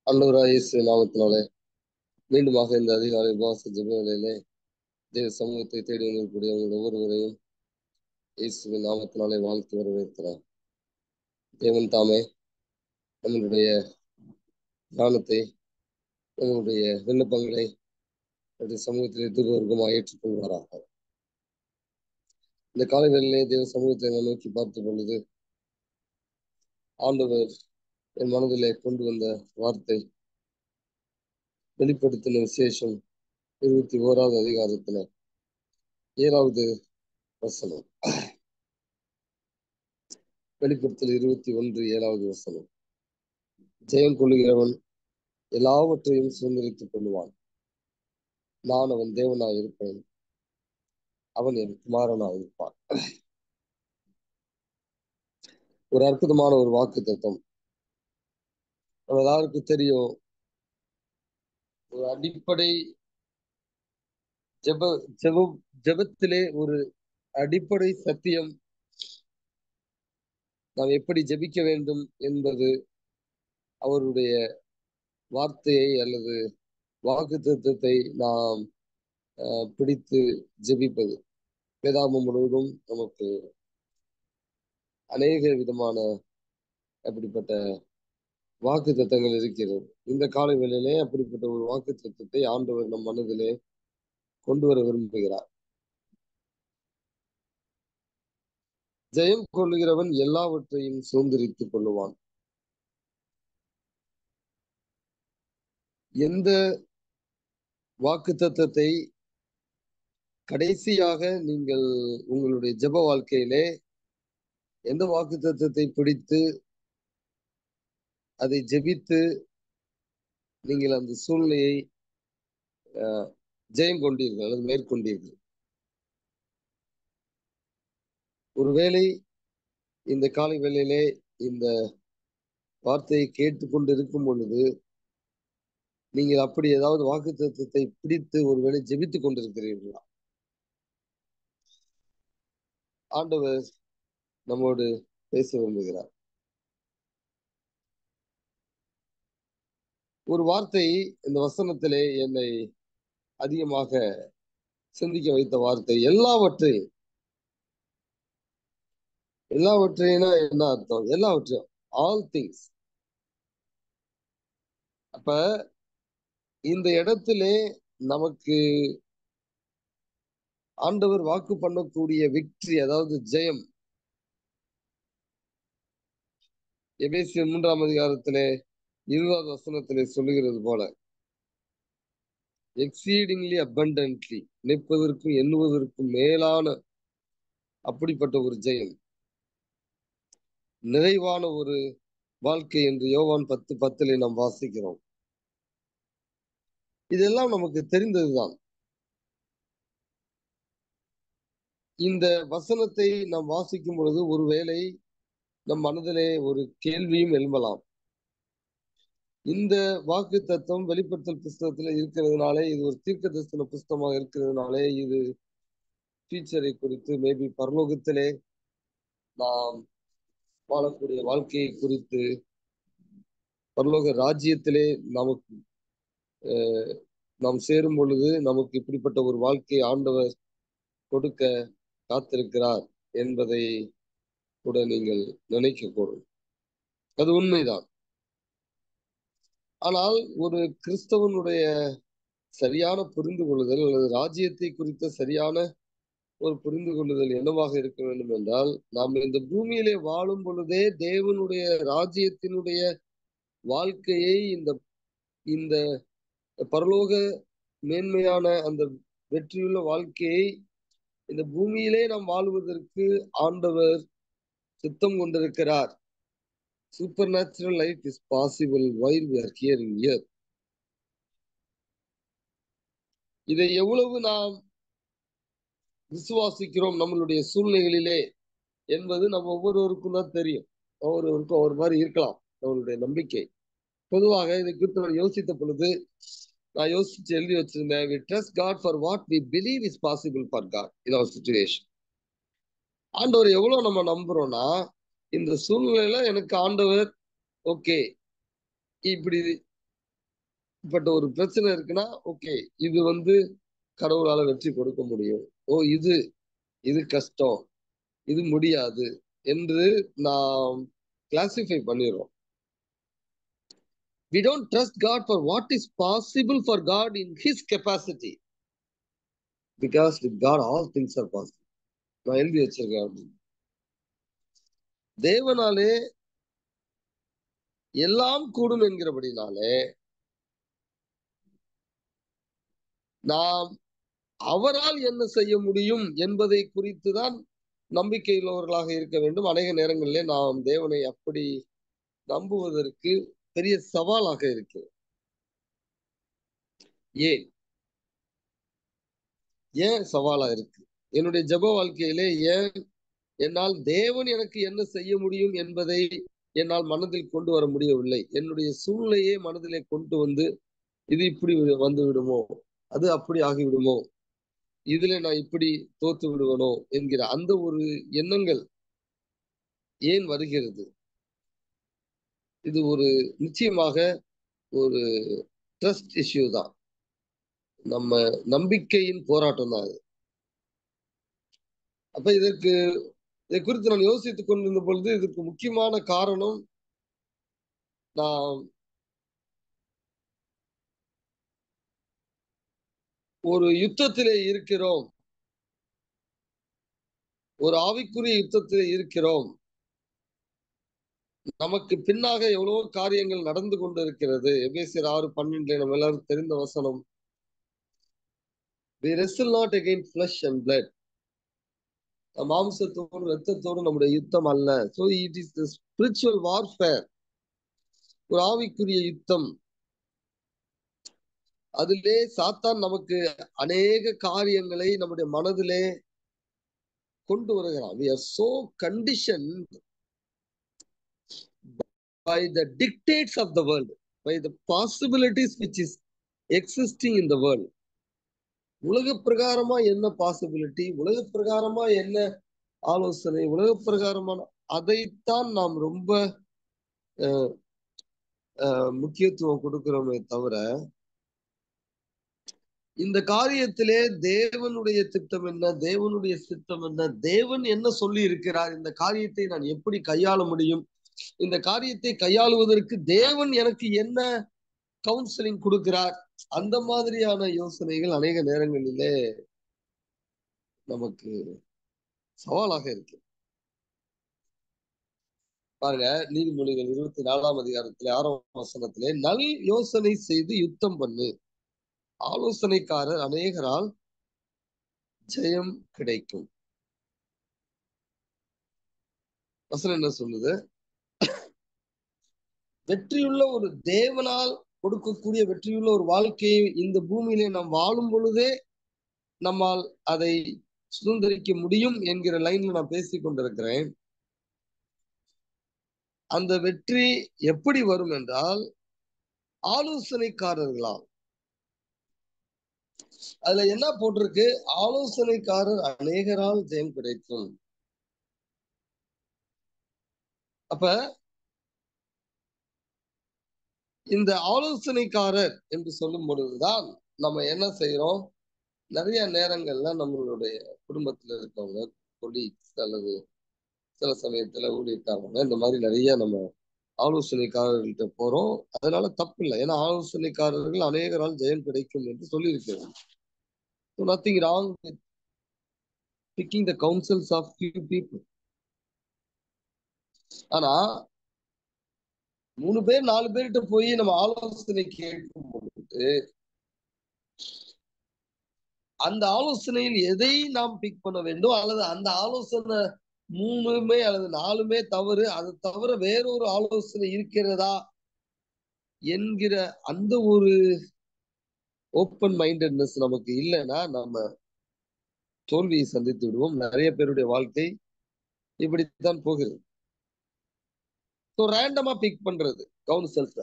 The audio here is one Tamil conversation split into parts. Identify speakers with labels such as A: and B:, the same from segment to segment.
A: ஆண்டவராகிய இயேசு நாமத்தினாலே மீண்டுமாக இந்த அதிகாலை உபவாச ஜெப வேளையிலே தேவ சமூகத்தை தேடி வந்திருக்கக்கூடிய உங்கள் ஒவ்வொருவரையும் இயேசுவின் நாமத்தினாலே வாழ்த்து வரவேற்கிறார். தேவன் தாமே நம்மளுடைய ஞானத்தை, நம்மளுடைய விண்ணப்பங்களை சமூகத்திலே திருவர்க்கமாக ஏற்றுக்கொள்வாராக. இந்த காலை வேளையிலே தேவ சமூகத்தை நான் நோக்கி பார்த்த பொழுது ஆண்டவர் என் மனதிலே கொண்டு வந்த வார்த்தை வெளிப்படுத்தின விசேஷம் 21வது அதிகாரத்துல 7வது வசனம். வெளிப்படுத்தல் 21 7வது வசனம். ஜெயம் கொள்ளுகிறவன் எல்லாவற்றையும் சுதந்திரித்துக் கொள்வான். நான் அவன் தேவனாய் இருப்பேன், அவன் என் குமாரனாய் இருப்பான். ஒரு அற்புதமான ஒரு வாக்கு தத்துவம். நம்ம எல்லாருக்கும் தெரியும், ஒரு அடிப்படை ஜெபத்திலே ஒரு அடிப்படை சத்தியம் நாம் எப்படி ஜெபிக்க வேண்டும் என்பது அவருடைய வார்த்தையை அல்லது வாக்கு தத்துவத்தை நாம் பிடித்து ஜெபிப்பது. வேதாகமம் முழுவதும் நமக்கு அநேக விதமான அப்படிப்பட்ட வாக்கு தத்தங்கள் இருக்கிறது. இந்த காலை வேளையிலே அப்படிப்பட்ட ஒரு வாக்கு தத்தத்தை ஆண்டவர் நம் மனதிலே கொண்டு வர விரும்புகிறார். ஜெயம் கொள்ளுகிறவன் எல்லாவற்றையும் சுதந்திரித்துக் கொள்ளுவான். எந்த வாக்கு தத்தத்தை கடைசியாக நீங்கள் உங்களுடைய ஜெப வாழ்க்கையிலே எந்த வாக்கு தத்தத்தை பிடித்து அதை ஜெபித்து நீங்கள் அந்த சூழ்நிலையை ஜெயம் கொண்டீர்கள் அல்லது மேற்கொண்டீர்கள். ஒருவேளை இந்த காலை வேளையிலே இந்த வார்த்தையை கேட்டுக்கொண்டு இருக்கும் பொழுது நீங்கள் அப்படி ஏதாவது வாக்கு தத்துவத்தை பிடித்து ஒருவேளை ஜெபித்துக் கொண்டிருக்கிறீர்களா? ஆண்டவர் நம்மோடு பேச விரும்புகிறார். ஒரு வார்த்தை இந்த வசனத்திலே என்னை அதிகமாக சிந்திக்க வைத்த வார்த்தை, எல்லாவற்றையும். எல்லாவற்றையும் என்ன அர்த்தம்? எல்லாவற்றையும், ஆல் திங்ஸ். அப்ப இந்த இடத்திலே நமக்கு ஆண்டவர் வாக்கு பண்ணக்கூடிய வெற்றி, அதாவது ஜெயம், எபேசியர் 3ஆம் அதிகாரத்திலே 20வது வசனத்திலே சொல்லுகிறது போல, எக்ஸீடிங்லி அபண்டன்ட்லி, நிற்பதற்கும் எண்ணுவதற்கும் மேலான அப்படிப்பட்ட ஒரு ஜெயம், நிறைவான ஒரு வாழ்க்கை என்று யோவான் 10:10 நாம் வாசிக்கிறோம். இதெல்லாம் நமக்கு தெரிந்ததுதான். இந்த வசனத்தை நாம் வாசிக்கும் பொழுது ஒருவேளை நம் மனதிலே ஒரு கேள்வியும் எழும்பலாம். இந்த வாக்கு தத்துவம் வெளிப்படுத்தல் புஸ்தகத்துல இருக்கிறதுனாலே, இது ஒரு தீர்க்க தரிசன புஸ்தகமாக இருக்கிறதுனாலே, இது ஃபியூச்சரை குறித்து, மேபி பரலோகத்திலே நாம் வாழக்கூடிய வாழ்க்கையை குறித்து, பரலோக ராஜ்யத்திலே நமக்கு நாம் சேரும் பொழுது நமக்கு இப்படிப்பட்ட ஒரு வாழ்க்கை ஆண்டவர் கொடுக்க காத்திருக்கிறார் என்பதை கூட நீங்கள் நினைக்கக்கூடும். அது உண்மைதான். ஆனால் ஒரு கிறிஸ்தவனுடைய சரியான புரிந்து கொள்ளுதல் அல்லது ராஜ்யத்தை குறித்த சரியான ஒரு புரிந்து கொள்ளுதல் என்னவாக இருக்க வேண்டும் என்றால், நாம் இந்த பூமியிலே வாழும் பொழுதே தேவனுடைய ராஜ்யத்தினுடைய வாழ்க்கையை, இந்த இந்த பரலோக மேன்மையான அந்த வெற்றியுள்ள வாழ்க்கையை இந்த பூமியிலே நாம் வாழ்வதற்கு ஆண்டவர் சித்தம் கொண்டிருக்கிறார். Super natural life is possible while we are here in earth. இதை எவ்வளவு நாம் விசுவாசிக்கிறோம் நம்மளுடைய சூழ்நிலைகளிலே என்பது நம்ம ஒவ்வொருவருக்கும் தான் தெரியும். ஒவ்வொருவருக்கும் ஒரு மாதிரி இருக்கலாம் நம்மளுடைய நம்பிக்கை. பொதுவாக இதை குறித்து யோசித்த பொழுது நான் யோசிச்சு எழுதி வச்சிருந்தேன், we trust God for what we believe is possible for God in our situation. ஆண்டவர் எவ்வளவு நம்ம நம்புறோம்னா, இந்த சூழ்நிலையில எனக்கு ஆண்டவர் ஓகே இப்படி பட் ஒரு பிரச்சனை இருக்குன்னா, ஓகே, இது கடவுளால வெற்றி கொடுக்க முடியும். ஓ, இது இது கஷ்டம், இது முடியாது என்று நாம் கிளாசிஃபை பண்ணிடுறோம். We don't trust God for what is possible for God in His capacity. Because with God all things are possible. நான் எழுதி வச்சிருக்கேன். தேவனாலே எல்லாம் கூடும் என்கிறபடினாலே நாம் அவரால் என்ன செய்ய முடியும் என்பதை குறித்துதான் நம்பிக்கையுள்ளவர்களாக இருக்க வேண்டும். அநேக நேரங்களிலே நாம் தேவனை அப்படி நம்புவதற்கு பெரிய சவாலாக இருக்கு. ஏன் ஏன் சவாலா இருக்கு? என்னுடைய ஜெப வாழ்க்கையிலே ஏன் என்னால் தேவன் எனக்கு என்ன செய்ய முடியும் என்பதை என்னால் மனதில் கொண்டு வர முடியவில்லை? என்னுடைய சூழ்நிலையே மனதிலே கொண்டு வந்து, இது இப்படி வந்து விடுமோ, அது அப்படி ஆகிவிடுமோ, இதுல நான் இப்படி தோத்து விடுவனோ என்கிற அந்த ஒரு எண்ணங்கள் ஏன் வருகிறது? இது ஒரு நிச்சயமாக ஒரு ட்ரஸ்ட் இஷ்யூ தான். நம்ம நம்பிக்கையின் போராட்டம் தான் அது. அப்ப இதை குறித்து நான் யோசித்துக் கொண்டிருந்த பொழுது இதற்கு முக்கியமான காரணம், நாம் ஒரு யுத்தத்திலே இருக்கிறோம், ஒரு ஆவிக்குரிய யுத்தத்திலே இருக்கிறோம். நமக்கு பின்னாக எவ்வளவோ காரியங்கள் நடந்து கொண்டு இருக்கிறது. எபேசியர் 6:12 நம்ம எல்லாரும் தெரிந்த வசனம். We wrestle not against flesh and blood. மாம்சத்தோடு இரத்தத்தோடு நம்முடைய யுத்தம் அல்ல. So it is the spiritual warfare. ஒரு ஆவிக்குரிய யுத்தம். அதிலே சாத்தான் நமக்கு அநேக காரியங்களை நம்முடைய மனதிலே கொண்டு வருகிறான். We are so conditioned by the dictates of the world, by the possibilities which is existing in the world. உலக பிரகாரமா என்ன பாசிபிலிட்டி, உலக பிரகாரமா என்ன ஆலோசனை, உலக பிரகாரமான அதைத்தான் நாம் ரொம்ப முக்கியத்துவம் கொடுக்கிறோமே தவிர, இந்த காரியத்திலே தேவனுடைய திட்டம் என்ன, தேவனுடைய சித்தம் என்ன, தேவன் என்ன சொல்லி இருக்கிறார், இந்த காரியத்தை நான் எப்படி கையாள முடியும், இந்த காரியத்தை கையாளுவதற்கு தேவன் எனக்கு என்ன கவுன்சிலிங் கொடுக்கிறார், அந்த மாதிரியான யோசனைகள் அநேக நேரங்களிலே நமக்கு சவாலாக இருக்கு. பாருங்க, நீதிமொழிகள் 24ஆம் அதிகாரத்திலே 6ஆம் வசனத்திலே, நல் யோசனை செய்து யுத்தம் பண்ணு, ஆலோசனைக்காரர் அநேகரால் ஜெயம் கிடைக்கும். வசனம் என்ன சொல்லுது? வெற்றியுள்ள ஒரு தேவனால் கொடுக்கக்கூடிய வெற்றியுள்ள ஒரு வாழ்க்கையை இந்த பூமியிலே நாம் வாழும் பொழுதே நம்மால் அதை சுதந்திரிக்க முடியும் என்கிற லைன்ல நான் பேசிக் கொண்டிருக்கிறேன். அந்த வெற்றி எப்படி வரும் என்றால், ஆலோசனைக்காரர்களால். அதுல என்ன போட்டிருக்கு? ஆலோசனைக்காரர் அநேகரால் ஜெயம் கிடைக்கும். அப்ப இந்த ஆலோசனைக்காரர் என்று சொல்லும் பொழுதுதான் நம்ம என்ன செய்யறோம்? நிறைய நேரங்கள்ல நம்மளுடைய குடும்பத்துல இருக்கவங்க, கொலீக்ஸ் அல்லது சில சமயத்துல ஊழியக்காரங்க, இந்த மாதிரி நிறைய நம்ம ஆலோசனைக்காரர்கள்ட்ட போறோம். அதனால தப்பு இல்லை, ஏன்னா ஆலோசனைக்காரர்கள் அநேகரால் ஜெயம் கிடைக்கும் என்று சொல்லியிருக்கிறது. So nothing wrong with picking the counsels of few people. ஆனா 3 பேர் 4 பேர்கிட்ட போய் நம்ம ஆலோசனை கேட்கும் பொழுது அந்த ஆலோசனையில் எதை நாம் பிக் பண்ண வேண்டும், அல்லது அந்த ஆலோசனை 3மே அல்லது 4மே தவறு, அது தவிர வேறொரு ஆலோசனை இருக்கிறதா என்கிற அந்த ஒரு ஓப்பன் மைண்டட்னஸ் நமக்கு இல்லைன்னா நம்ம தோல்வியை சந்தித்து விடுவோம். நிறைய பேருடைய வாழ்க்கை இப்படித்தான் போகிறது. ஸோ ரேண்டமா பிக் பண்றது கவுன்சில்ஸ்.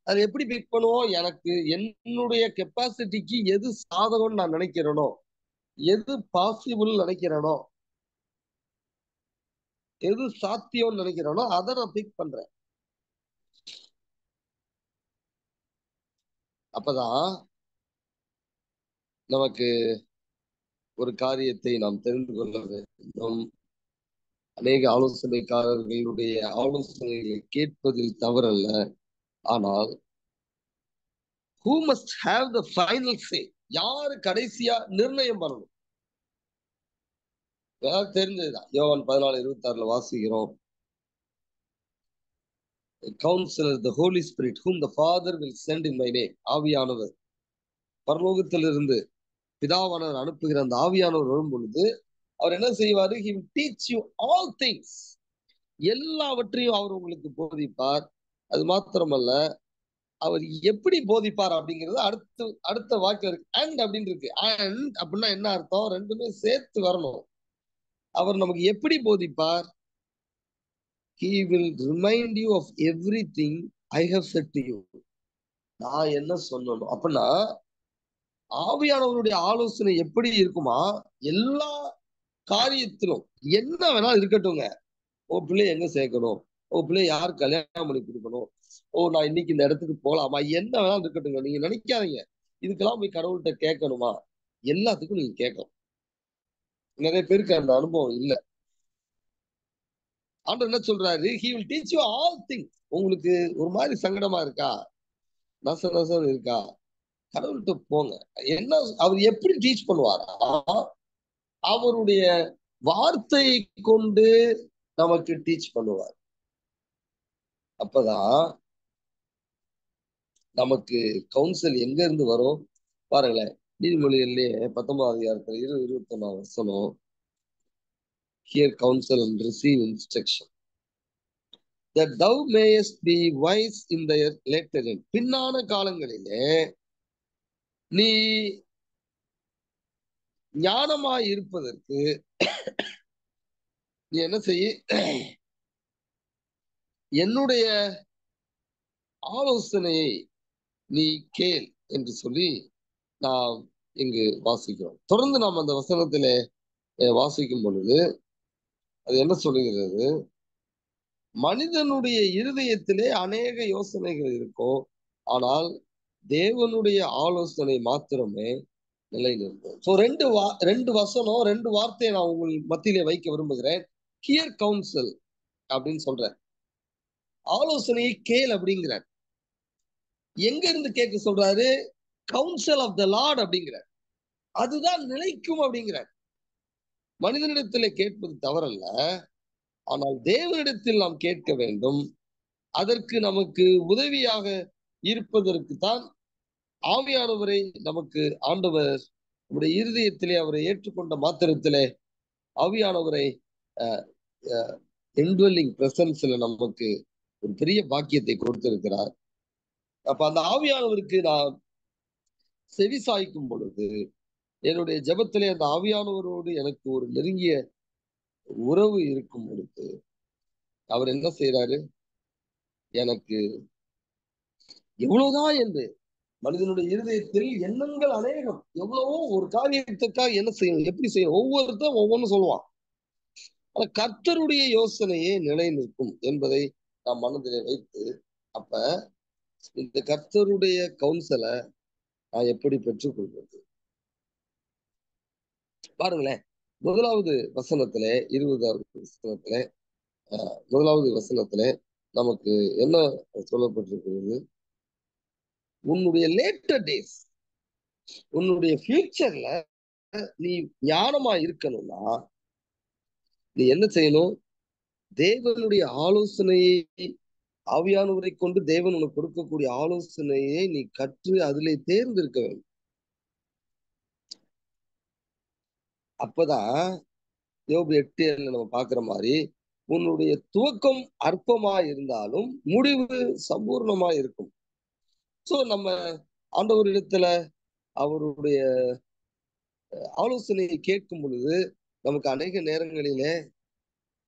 A: அது எப்படி பிக் பண்ணுவோம்? எனக்கு என்னுடைய கெப்பாசிட்டிக்கு எது சாதகம்னு நான் நினைக்கிறேனோ, எது பாசிபிள் நினைக்கிறேனோ, எது சாத்தியம்னு நினைக்கிறேனோ அதை நான் பிக் பண்றேன். அப்பதான் நமக்கு ஒரு காரியத்தை நாம் தெரிந்து கொள்ள வேண்டும். அநேக ஆலோசனைக்காரர்களுடைய ஆலோசனைகளை கேட்பதில் தவறல்ல. ஆனால் who must have the final say? யாரு கடைசியா நிர்ணயம் பண்ணணும்? தெரிஞ்சதுதான். யோவான் 14:26 வாசிக்கிறோம். Counselor, the Holy Spirit, whom the Father will send in my name. ஆவியானவர் பரலோகத்திலிருந்து பிதாவானவர் அனுப்புகிற அந்த ஆவியானவர் வரும் பொழுது அவர் என்ன செய்வாரு? He will teach you all things. எல்லாவற்றையும் அவர் உங்களுக்கு போதிப்பார். அது மாத்திரமல்ல, அவர் எப்படி போதிப்பார் அப்படிங்கிறது அடுத்த வாக்கியம் இருக்கு. அண்ட் அப்படின்னு இருக்கு. அண்ட் அப்படின்னா என்ன அர்த்தம்? ரெண்டுமே சேர்த்து வரணும். அவர் நமக்கு எப்படி போதிப்பார்? He will remind you of everything I have said to you. நான் என்ன சொல்லணும் அப்படின்னா, ஆவியானவருடைய ஆலோசனை எப்படி இருக்குமா? எல்லா காரியத்திலும் என்ன வேணாலும் இருக்கட்டுங்க. பிள்ளைய எங்க சேர்க்கணும், பிள்ளைய யார் கல்யாணம் பண்ணி கொடுக்கணும், நான் இன்னைக்கு இந்த இடத்துக்கு போலாமா, என்ன வேணாலும் இருக்கட்டுங்க. நீங்க நினைக்காதீங்க இதுக்கெல்லாம் போய் கடவுள்கிட்ட கேட்கணுமா. எல்லாத்துக்கும் நீங்க கேட்கணும். நிறைய பேருக்கு அந்த அனுபவம் இல்ல. ஆண்டவர் என்ன சொல்றாரு? He will teach you all things. உங்களுக்கு ஒரு மாதிரி சங்கடமா இருக்கா, நசம் இருக்கா, கடவுள்கிட்ட போங்க. என்ன அவர் எப்படி டீச் பண்ணுவாரா? அவருடைய வார்த்தை கொண்டு நமக்கு டீச் பண்ணுவார். அப்பதான் நமக்கு கவுன்சில் எங்க இருந்து வரும் பாருங்களேன். நீதிமொழிகளிலே 19 21 வசனம். Hear counsel and receive instruction, that thou mayest be wise in the later end. பின்னான காலங்களிலே நீ ஞானமாய் இருப்பதற்கு நீ என்ன செய்ய? என்னுடைய ஆலோசனையை நீ கேள் என்று சொல்லி நாம் இங்கு வாசிக்கிறோம். தொடர்ந்து நாம் அந்த வசனத்திலே வாசிக்கும் பொழுது அது என்ன சொல்லுகிறது? மனிதனுடைய இருதயத்திலே அநேக யோசனைகள் இருக்கும், ஆனால் தேவனுடைய ஆலோசனை மாத்திரமே நிலை நிற்கும். சோ ரெண்டு வசனம், ரெண்டு வார்த்தையை நான் உங்கள் மத்தியிலே வைக்க விரும்புகிறேன். ஹியர் கவுன்சில் அப்படின்னு சொல்றேன். ஆலோசனையை கேள் அப்படிங்கிறார். எங்க இருந்து கேட்க சொல்றாரு? கவுன்சில் ஆஃப் த லார்ட் அப்படிங்கிறார். அதுதான் நிலைக்கும் அப்படிங்கிறார். மனிதனிடத்திலே கேட்பது தவறல்ல, ஆனால் தேவனிடத்தில் நாம் கேட்க வேண்டும். அதற்கு நமக்கு உதவியாக இருப்பதற்கு தான் ஆவியானவரை நமக்கு ஆண்டவர் நம்முடைய இருதயத்திலே அவரை ஏற்றுக்கொண்ட மாத்திரத்திலே ஆவியானவரை இன்ட்வெல்லிங் பிரசன்ஸ்ல நமக்கு ஒரு பெரிய பாக்கியத்தை கொடுத்திருக்கிறார். அப்ப அந்த ஆவியானவருக்கு நான் செவி சாய்க்கும் பொழுது என்னுடைய ஜெபத்திலே அந்த ஆவியானவரோடு எனக்கு ஒரு நெருங்கிய உறவு இருக்கும் பொழுது அவர் என்ன செய்யறாரு? எனக்கு எவ்வளவுதான் என்று மனிதனுடைய இருதயத்தில் எண்ணங்கள் அநேகம், எவ்வளவோ ஒரு காரியத்துக்காக என்ன செய்யணும், எப்படி செய்யணும், ஒவ்வொருத்தரும் ஒவ்வொன்றும் சொல்லுவான். ஆனா கர்த்தருடைய யோசனையே நிலை நிற்கும் என்பதை நாம் மனதிலே வைத்து, அப்ப இந்த கர்த்தருடைய கவுன்சிலை நான் எப்படி பெற்றுக்கொள்வது? பாருங்களேன், முதலாவது வசனத்திலே 20வது வசனத்திலே முதலாவது வசனத்திலே நமக்கு என்ன சொல்லப்பட்டிருக்கிறது? உன்னுடைய லேட்டர் டேஸ், உன்னுடைய ஃபியூச்சர்ல நீ ஞானமா இருக்கணும்னா நீ என்ன செய்யணும்? தேவனுடைய ஆலோசனையை, ஆவியானவரை கொண்டு தேவன் உனக்கு கொடுக்கக்கூடிய ஆலோசனையை நீ கற்று அதிலே தேர்ந்தெடுக்க வேண்டும். அப்பதான் யோபு 8:7 நம்ம பாக்குற மாதிரி உன்னுடைய துவக்கம் அற்பமா இருந்தாலும் முடிவு சம்பூர்ணமா இருக்கும். சோ நம்ம ஆண்டவரிடத்துல அவருடைய ஆலோசனையை கேட்கும் பொழுது நமக்கு அநேக நேரங்களிலே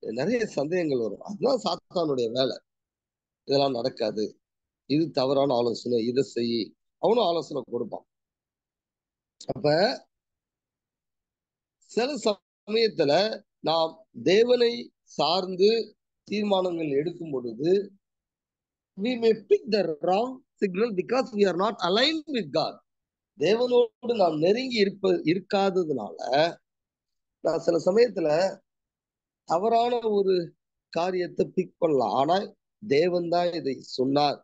A: நிறைய சந்தேகங்கள் வரும். அதுதான் சாத்தானுடைய வேலை. இதெல்லாம் நடக்காது, இது தவறான ஆலோசனை, இதை செய், அவனும் ஆலோசனை கொடுப்பான். அப்ப சில சமயத்துல நாம் தேவனை சார்ந்து தீர்மானங்கள் எடுக்கும் பொழுது we may pick the wrong signal because we are not aligned with God. தேவனோடு நாம் நெருங்கி இருக்காததுனால நான் சில சமயத்துல தவறான ஒரு காரியத்தை பிக் பண்ணலாம். ஆனா தேவன் தான் இதை சொன்னார்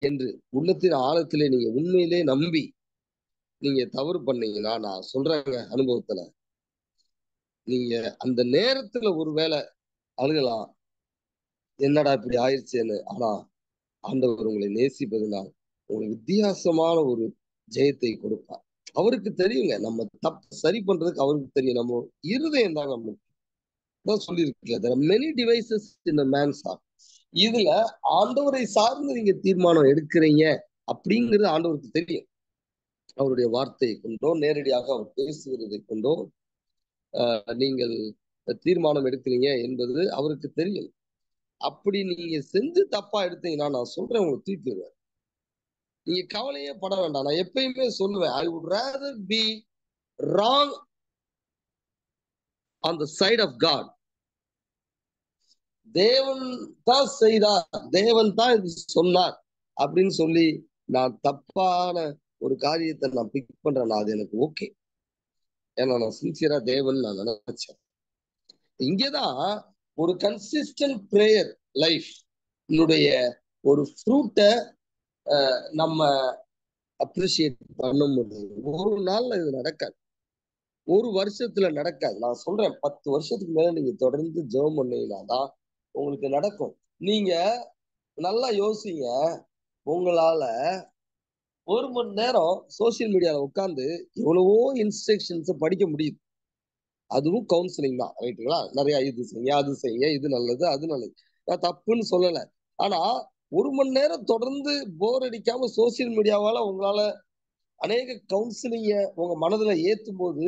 A: என்று உள்ளத்தின் ஆழத்திலே நீங்க உண்மையிலே நம்பி நீங்க தவறு பண்ணீங்கன்னா, நான் சொல்றேங்க அனுபவத்துல, நீங்க அந்த நேரத்துல ஒருவேளை அழுகலாம், என்னடா இப்படி ஆயிடுச்சேன்னு. ஆனா ஆண்டவர் உங்களை நேசிப்பதனால் உங்களுக்கு வித்தியாசமான ஒரு ஜெயத்தை கொடுப்பார். அவருக்கு தெரியுங்க, நம்ம தப்பு சரி பண்றதுக்கு அவருக்கு தெரியும். நம்ம இருதயம் தாங்க தான் சொல்லியிருக்கல, there are many devices in a man's heart. இதுல ஆண்டவரை சார்ந்து நீங்க தீர்மானம் எடுக்கிறீங்க அப்படிங்கிறது ஆண்டவருக்கு தெரியும். அவருடைய வார்த்தையை கொண்டோ நேரடியாக அவர் பேசுகிறதை கொண்டோ நீங்கள் தீர்மானம் எடுக்கிறீங்க என்பது அவருக்கு தெரியும். அப்படி நீங்க செஞ்சு தப்பா எடுத்தீங்கன்னா நான் சொல்றேன், உங்களுக்கு தூக்கிடுவேன். நீங்க கவலையே பட வேண்டாம். நான் எப்பயுமே சொல்லுவேன், I would rather be wrong on the side of God. தேவன் தான் செய்தார், தேவன் தான் இது சொன்னார் அப்படின்னு சொல்லி நான் தப்பான ஒரு காரியத்தை நான் பிக் பண்றேன், அது எனக்கு ஓகே. ஏன்னா நான் சின்சியரா தேவன் நான் நினைச்சேன். இங்கதான் ஒரு கன்சிஸ்டன்ட் பிரேயர் லைஃப் ஒரு ஃப்ரூட்டை நம்ம அப்ரிஷியேட் பண்ண முடியும். ஒரு நாள்ல இது நடக்காது, ஒரு வருஷத்துல நடக்காது. நான் சொல்றேன், 10 வருஷத்துக்கு மேல நீங்க தொடர்ந்து ஜெபம் பண்ணீங்கன்னா தான் உங்களுக்கு நடக்கும். நீங்க நல்லா யோசிங்க, உங்களால 1 மணி நேரம் சோசியல் மீடியால உட்கார்ந்து எவ்வளவோ இன்ஸ்ட்ரக்ஷன்ஸ் படிக்க முடியுது. அதுவும் கவுன்சிலிங் தான், ரைட்டுங்களா? நிறைய இது செய்யுங்க, அது செய்யுங்க, இது நல்லது, அது நல்லது, நான் தப்புன்னு சொல்லல. ஆனா 1 மணி நேரம் தொடர்ந்து போர் அடிக்காம சோசியல் மீடியாவால உங்களால அநேக கவுன்சிலிங்க உங்க மனதுல ஏத்தும் போது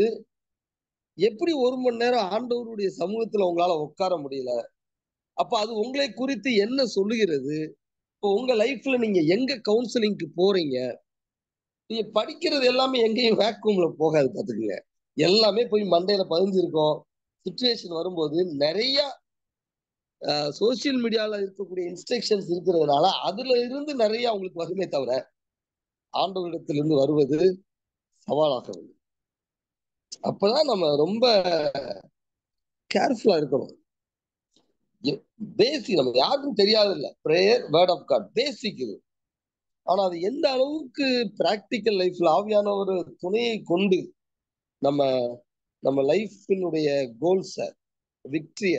A: எப்படி 1 மணி நேரம் ஆண்டவருடைய சமூகத்துல உங்களால உட்கார முடியல? அப்ப அது உங்களை குறித்து என்ன சொல்லுகிறது? இப்போ உங்க லைஃப்ல நீங்க எங்க கவுன்சிலிங்க்கு போறீங்க? நீங்க படிக்கிறது எல்லாமே எங்கேயும் வேக்யூம்ல போகாது, பாத்துக்குங்க. எல்லாமே போய் மண்டையில பதிஞ்சிருக்கும். சிச்சுவேஷன் வரும்போது நிறைய சோசியல் மீடியால இருக்கக்கூடிய இன்ஸ்ட்ரக்ஷன்ஸ் இருக்கிறதுனால அதுல இருந்து நிறைய அவங்களுக்கு வருமே தவிர ஆண்டவரிடத்திலிருந்து வருவது சவாலாக உள்ளது. அப்பதான் நம்ம ரொம்ப கேர்ஃபுல்லா இருக்கணும். பேசிக் நம்ம யாருக்கும் தெரியாது இல்ல, பிரேயர், வேர்ட் ஆஃப் காட் பேசிக் இது. ஆனா அது எந்த அளவுக்கு பிராக்டிக்கல் லைஃப்ல ஆவியான ஒரு துணையை கொண்டு நம்ம நம்ம லைஃபினுடைய கோல்ஸ, விக்டரிய,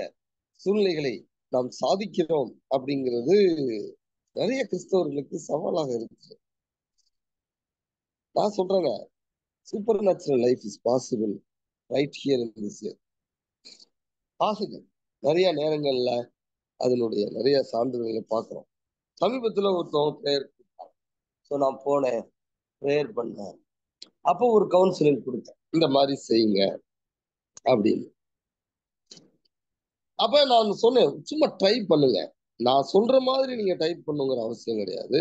A: சூழ்நிலைகளை நாம் சாதிக்கிறோம் அப்படிங்கிறது நிறைய கிறிஸ்தவர்களுக்கு சவாலாக இருக்கு. நான் சொல்றேங்க, super natural life is possible right here in this year. Possible. நிறைய நேரங்கள்ல அதனுடைய நிறைய சான்றுகளை பார்க்கிறோம். சமீபத்துல ஒருத்தவங்க பிரேயர் கொடுத்தாங்க. ஸோ நான் போனேன், பிரேயர் பண்ணேன். அப்போ ஒரு கவுன்சிலிங் கொடுத்தேன், இந்த மாதிரி செய்யுங்க அப்படின்னு. அப்ப நான் சொன்னேன், சும்மா ட்ரை பண்ணுங்க, நான் சொல்ற மாதிரி நீங்க டைப் பண்ணுங்கிற அவசியம் கிடையாது.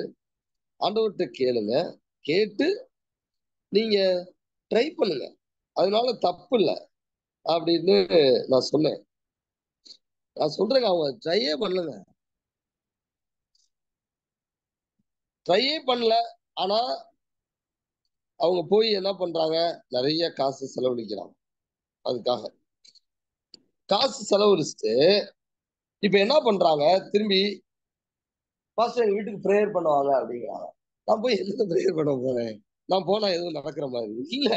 A: ஆண்டவர்கிட்ட கேளுங்க, கேட்டு நீங்க ட்ரை பண்ணுங்க, அதனால தப்பு இல்லை அப்படின்னு நான் சொன்னேன். நான் சொல்றேங்க, அவங்க ட்ரையே பண்ணலங்க, ட்ரையே பண்ணல. ஆனா அவங்க போய் என்ன பண்றாங்க, நிறைய காசு செலவழிக்கிறாங்க. அதுக்காக காசு செலவழிச்சுட்டு இப்ப என்ன பண்றாங்க, திரும்பி பாஸ்டர் எங்க வீட்டுக்கு ப்ரேயர் பண்ணுவாங்க அப்படிங்கிறாங்க. நான் போய் எதுக்கு ப்ரேயர் பண்ண போறேன்? நான் போனா எதுவும் நடக்கிற மாதிரி இல்ல.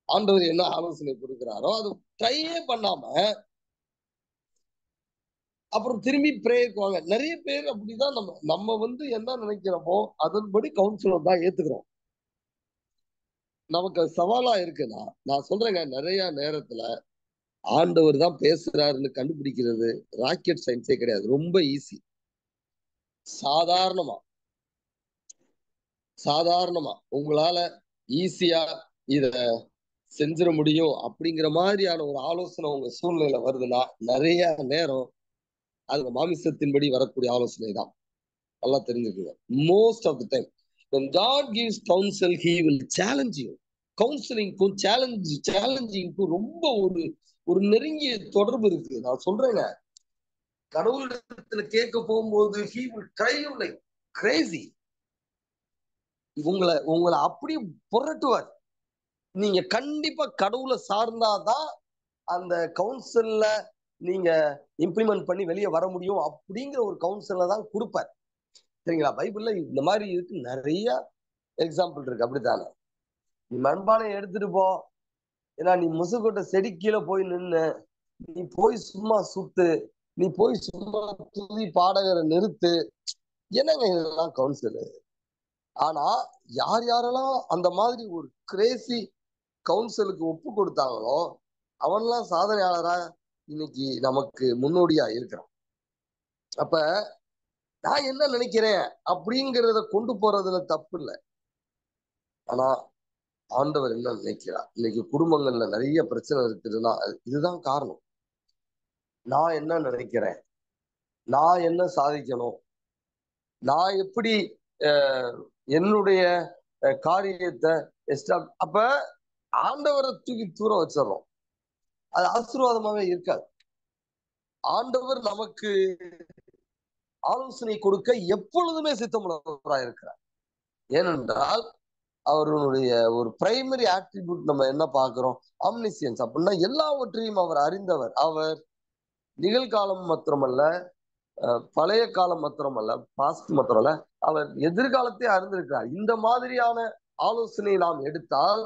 A: ஆண்டவர் என்ன ஆலோசனை கொடுக்கிறாரோ அது ட்ரையே பண்ணாம அப்புறம் திரும்பி ப்ரேயருக்கு வாங்க. நிறைய பேர் அப்படிதான். நம்ம என்ன நினைக்கிறோமோ அதன்படி கவுன்சிலர் தான் ஏத்துக்கிறோம். நமக்கு சவாலா இருக்குன்னா, நான் சொல்றேங்க, நிறைய நேரத்துல ஆண்டவர் தான் பேசுறாருன்னு கண்டுபிடிக்கிறது ராக்கெட் சயின்ஸே கிடையாது, ரொம்ப ஈஸி. சாதாரணமா உங்களால ஈஸியா இத செஞ்சிட முடியும் அப்படிங்கிற மாதிரியான ஒரு ஆலோசனை உங்க சூழ்நிலையில வருதுன்னா, நிறைய நேரம் அது மாமிசத்தின்படி வரக்கூடிய ஆலோசனை தான். நல்லா தெரிஞ்சுக்குங்க. Most of the time when God gives counsel, he will challenge you. கவுன்சிலிங்க்கும் சேலஞ்சிங்க்கும் ரொம்ப ஒரு நெருங்கிய தொடர்பு இருக்கு. நான் சொல்றேங்க, கடவுளிடத்துல கேட்க போகும்போது he will cry you like crazy. உங்களை உங்களை அப்படி புரட்டுவார். நீங்க கண்டிப்பா கடவுளை சார்ந்தாதான் அந்த கவுன்சில்ல நீங்க இம்ப்ளிமெண்ட் பண்ணி வெளியே வர முடியும் அப்படிங்கிற ஒரு கவுன்சில தான் கொடுப்பார். சரிங்களா? பைபிள்ல இந்த மாதிரி இருக்கு, நிறைய எக்ஸாம்பிள் இருக்கு. அப்படித்தானே? நீ மண்பானை எடுத்துட்டு போ, ஏன்னா நீ முசுக்கொட்டை செடி கீழே போய் நின்னு, நீ போய் சும்மா சுத்து, நீ போய் சும்மா துதி பாடகரை நிறுத்து. என்னங்க இதெல்லாம் கவுன்சில்? ஆனா யார் யாரெல்லாம் அந்த மாதிரி ஒரு கிரேசி கவுன்சிலுக்கு ஒப்பு கொடுத்தாங்களோ அவன்லாம் சாதனையாளரா இன்னைக்கு நமக்கு முன்னோடியா இருக்கிறான். அப்ப நான் என்ன நினைக்கிறேன் அப்படிங்கிறத கொண்டு போறதுல தப்பு இல்லை. ஆனா ஆண்டவர் என்ன நினைக்கிறார்? இன்னைக்கு குடும்பங்கள்ல நிறைய பிரச்சனை இருக்குதுன்னா இதுதான் காரணம். நான் என்ன நினைக்கிறேன், நான் என்ன சாதிக்கணும், நான் எப்படி என்னுடைய காரியத்தை அப்ப ஆண்டவரை தூக்கி தூர வச்சிடறோம். அது ஆசீர்வாதமாவே இருக்காது. ஆண்டவர் நமக்கு ஆலோசனை கொடுக்க எப்பொழுதுமே சித்தமுள்ளவராக இருக்கிறார். ஏனென்றால் அவருடைய ஒரு பிரைமரி ஆட்ரிபியூட் நம்ம என்ன பார்க்கிறோம்? ஆம்னிசியன்ஸ். அப்படின்னா எல்லாவற்றையும் அவர் அறிந்தவர். அவர் நிகழ்காலம் மாத்திரமல்ல, பழைய காலம் மாத்திரமல்ல, பாஸ்ட் மாத்திரமல்ல, அவர் எதிர்காலத்தை அறிந்திருக்கிறார். இந்த மாதிரியான ஆலோசனை நாம் எடுத்தால்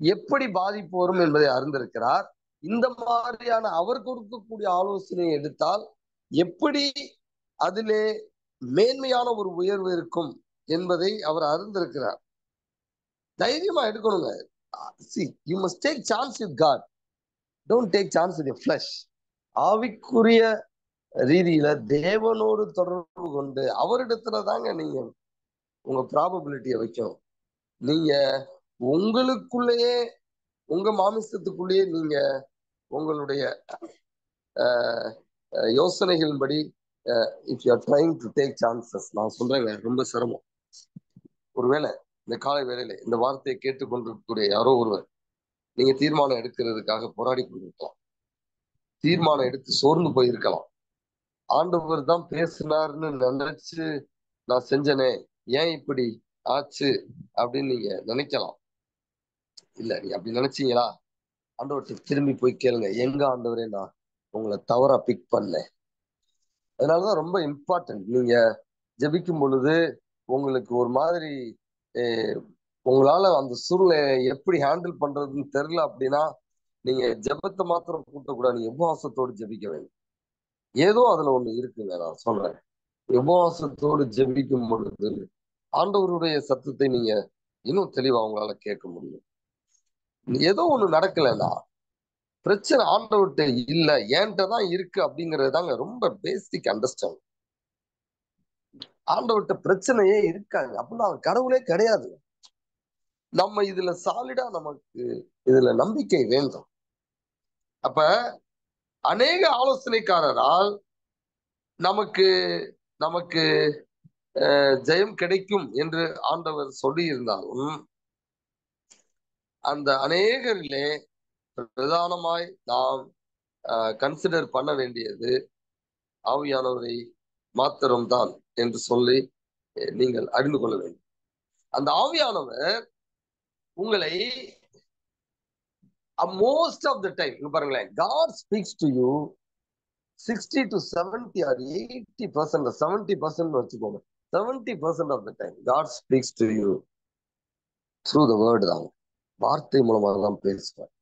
A: எப்படி பாதிப்பு வரும் என்பதை அறிந்திருக்கிறார். இந்த மாதிரியான அவர் கொடுக்கக்கூடிய ஆலோசனையை எடுத்தால் எப்படி அதிலே மேன்மையான ஒரு உயர்வு இருக்கும் என்பதை அவர் அறிந்திருக்கிறார். தைரியமா எடுக்கணுங்க. See, you must take chance with God. Don't take chance with your flesh. ஆவிக்குரிய ரீதியில தேவனோடு தொடர்பு கொண்டு அவரிடத்துல தாங்க நீங்க உங்க ப்ராபபிலிட்டியை வைக்கணும். நீங்க உங்களுக்குள்ளேயே, உங்க மாமிசத்துக்குள்ளேயே நீங்க உங்களுடைய யோசனைகளின்படி if you are trying to take chances, நான் சொல்றேங்க, ரொம்ப சிரமம். ஒருவேளை இந்த காலை வேளையில இந்த வார்த்தையை கேட்டுக்கொண்டிருக்கக்கூடிய யாரோ ஒருவர் நீங்க தீர்மானம் எடுக்கிறதுக்காக போராடி கொண்டிருக்கலாம். தீர்மானம் எடுத்து சோர்ந்து போயிருக்கலாம். ஆண்டவர் தான் பேசினார்னு நினைச்சு நான் செஞ்சனே, ஏன் இப்படி ஆச்சு அப்படின்னு நீங்க நினைக்கலாம். இல்ல, நீ அப்படி நினைச்சீங்களா? ஆண்டவர்கிட்ட திரும்பி போய் கேளுங்க, எங்க ஆண்டவரே நான் உங்களை தவறா பிக் பண்ணேன். அதனாலதான் ரொம்ப இம்பார்ட்டன்ட். நீங்க ஜெபிக்கும் பொழுது உங்களுக்கு ஒரு மாதிரி உங்களால அந்த சூழ்நிலையை எப்படி ஹேண்டில் பண்றதுன்னு தெரியல அப்படின்னா நீங்க ஜெபத்தை மாத்திரம் கூட்டக்கூடாது, நீங்க உபவாசத்தோடு ஜெபிக்க வேண்டும். ஏதோ அதுல ஒண்ணு இருக்குங்க, நான் சொல்றேன். உபவாசத்தோடு ஜெபிக்கும் பொழுது ஆண்டவருடைய சத்தத்தை நீங்க இன்னும் தெளிவா உங்களால கேட்க முடியும். ஏதோ ஒண்ணு நடக்கலன்னா பிரச்சனை ஆண்டவர்கிட்ட இல்ல, என்கிட்ட தான் இருக்கு அப்படிங்கிறது தாங்க ரொம்ப பேசிக் அண்டர்ஸ்டாண்ட். ஆண்டவர்கிட்ட பிரச்சனையே இருக்காங்க அப்படின்னா அவர் கடவுளே கிடையாது. நம்ம இதுல சாலிடா நமக்கு இதுல நம்பிக்கை வேண்டும். அப்ப அநேக ஆலோசனைக்காரரால் நமக்கு நமக்கு ஜெயம் கிடைக்கும் என்று ஆண்டவர் சொல்லி இருந்தாலும் அந்த அநேகரிலே பிரதானமாய் நாம் கன்சிடர் பண்ண வேண்டியது ஆவியானவரை மாத்திரம்தான் என்று சொல்லி நீங்கள் அறிந்து கொள்ள வேண்டும். அந்த ஆவியானவர் உங்களை most of the time, பாருங்களேன், God speaks to you 60 to 70 or 80% or 70% வச்சுக்கோங்க. 70% of the time God speaks to you through the word தான், வார்த்தை மூலமாக தான் பேசுவார்.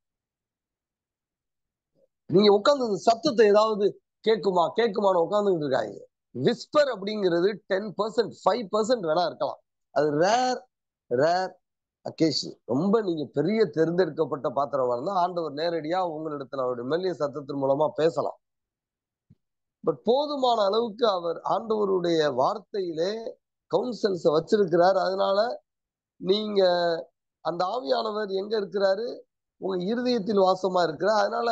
A: நீங்க உட்கார்ந்து சத்தத்தை ஏதாவது கேட்குமான்னு உட்கார்ந்துட்டு இருக்காங்க. விஸ்பர் அப்படிங்கிறது 10%, 5% வேணா இருக்கலாம். அது ரேர் அக்கேஷன். ரொம்ப நீங்க பெரிய தேர்ந்தெடுக்கப்பட்ட பாத்திரமா இருந்தா ஆண்டவர் நேரடியா உங்களிடத்துல அவருடைய மெல்லிய சத்தத்தின் மூலமா பேசலாம். பட் போதுமான அளவுக்கு அவர் ஆண்டவருடைய வார்த்தையிலே கவுன்சில்ஸ் வச்சிருக்கிறார். அதனால நீங்க அந்த ஆவியானவர் எங்க இருக்கிறாரு? உங்க இருதயத்தில் வாசமா இருக்கிறார். அதனால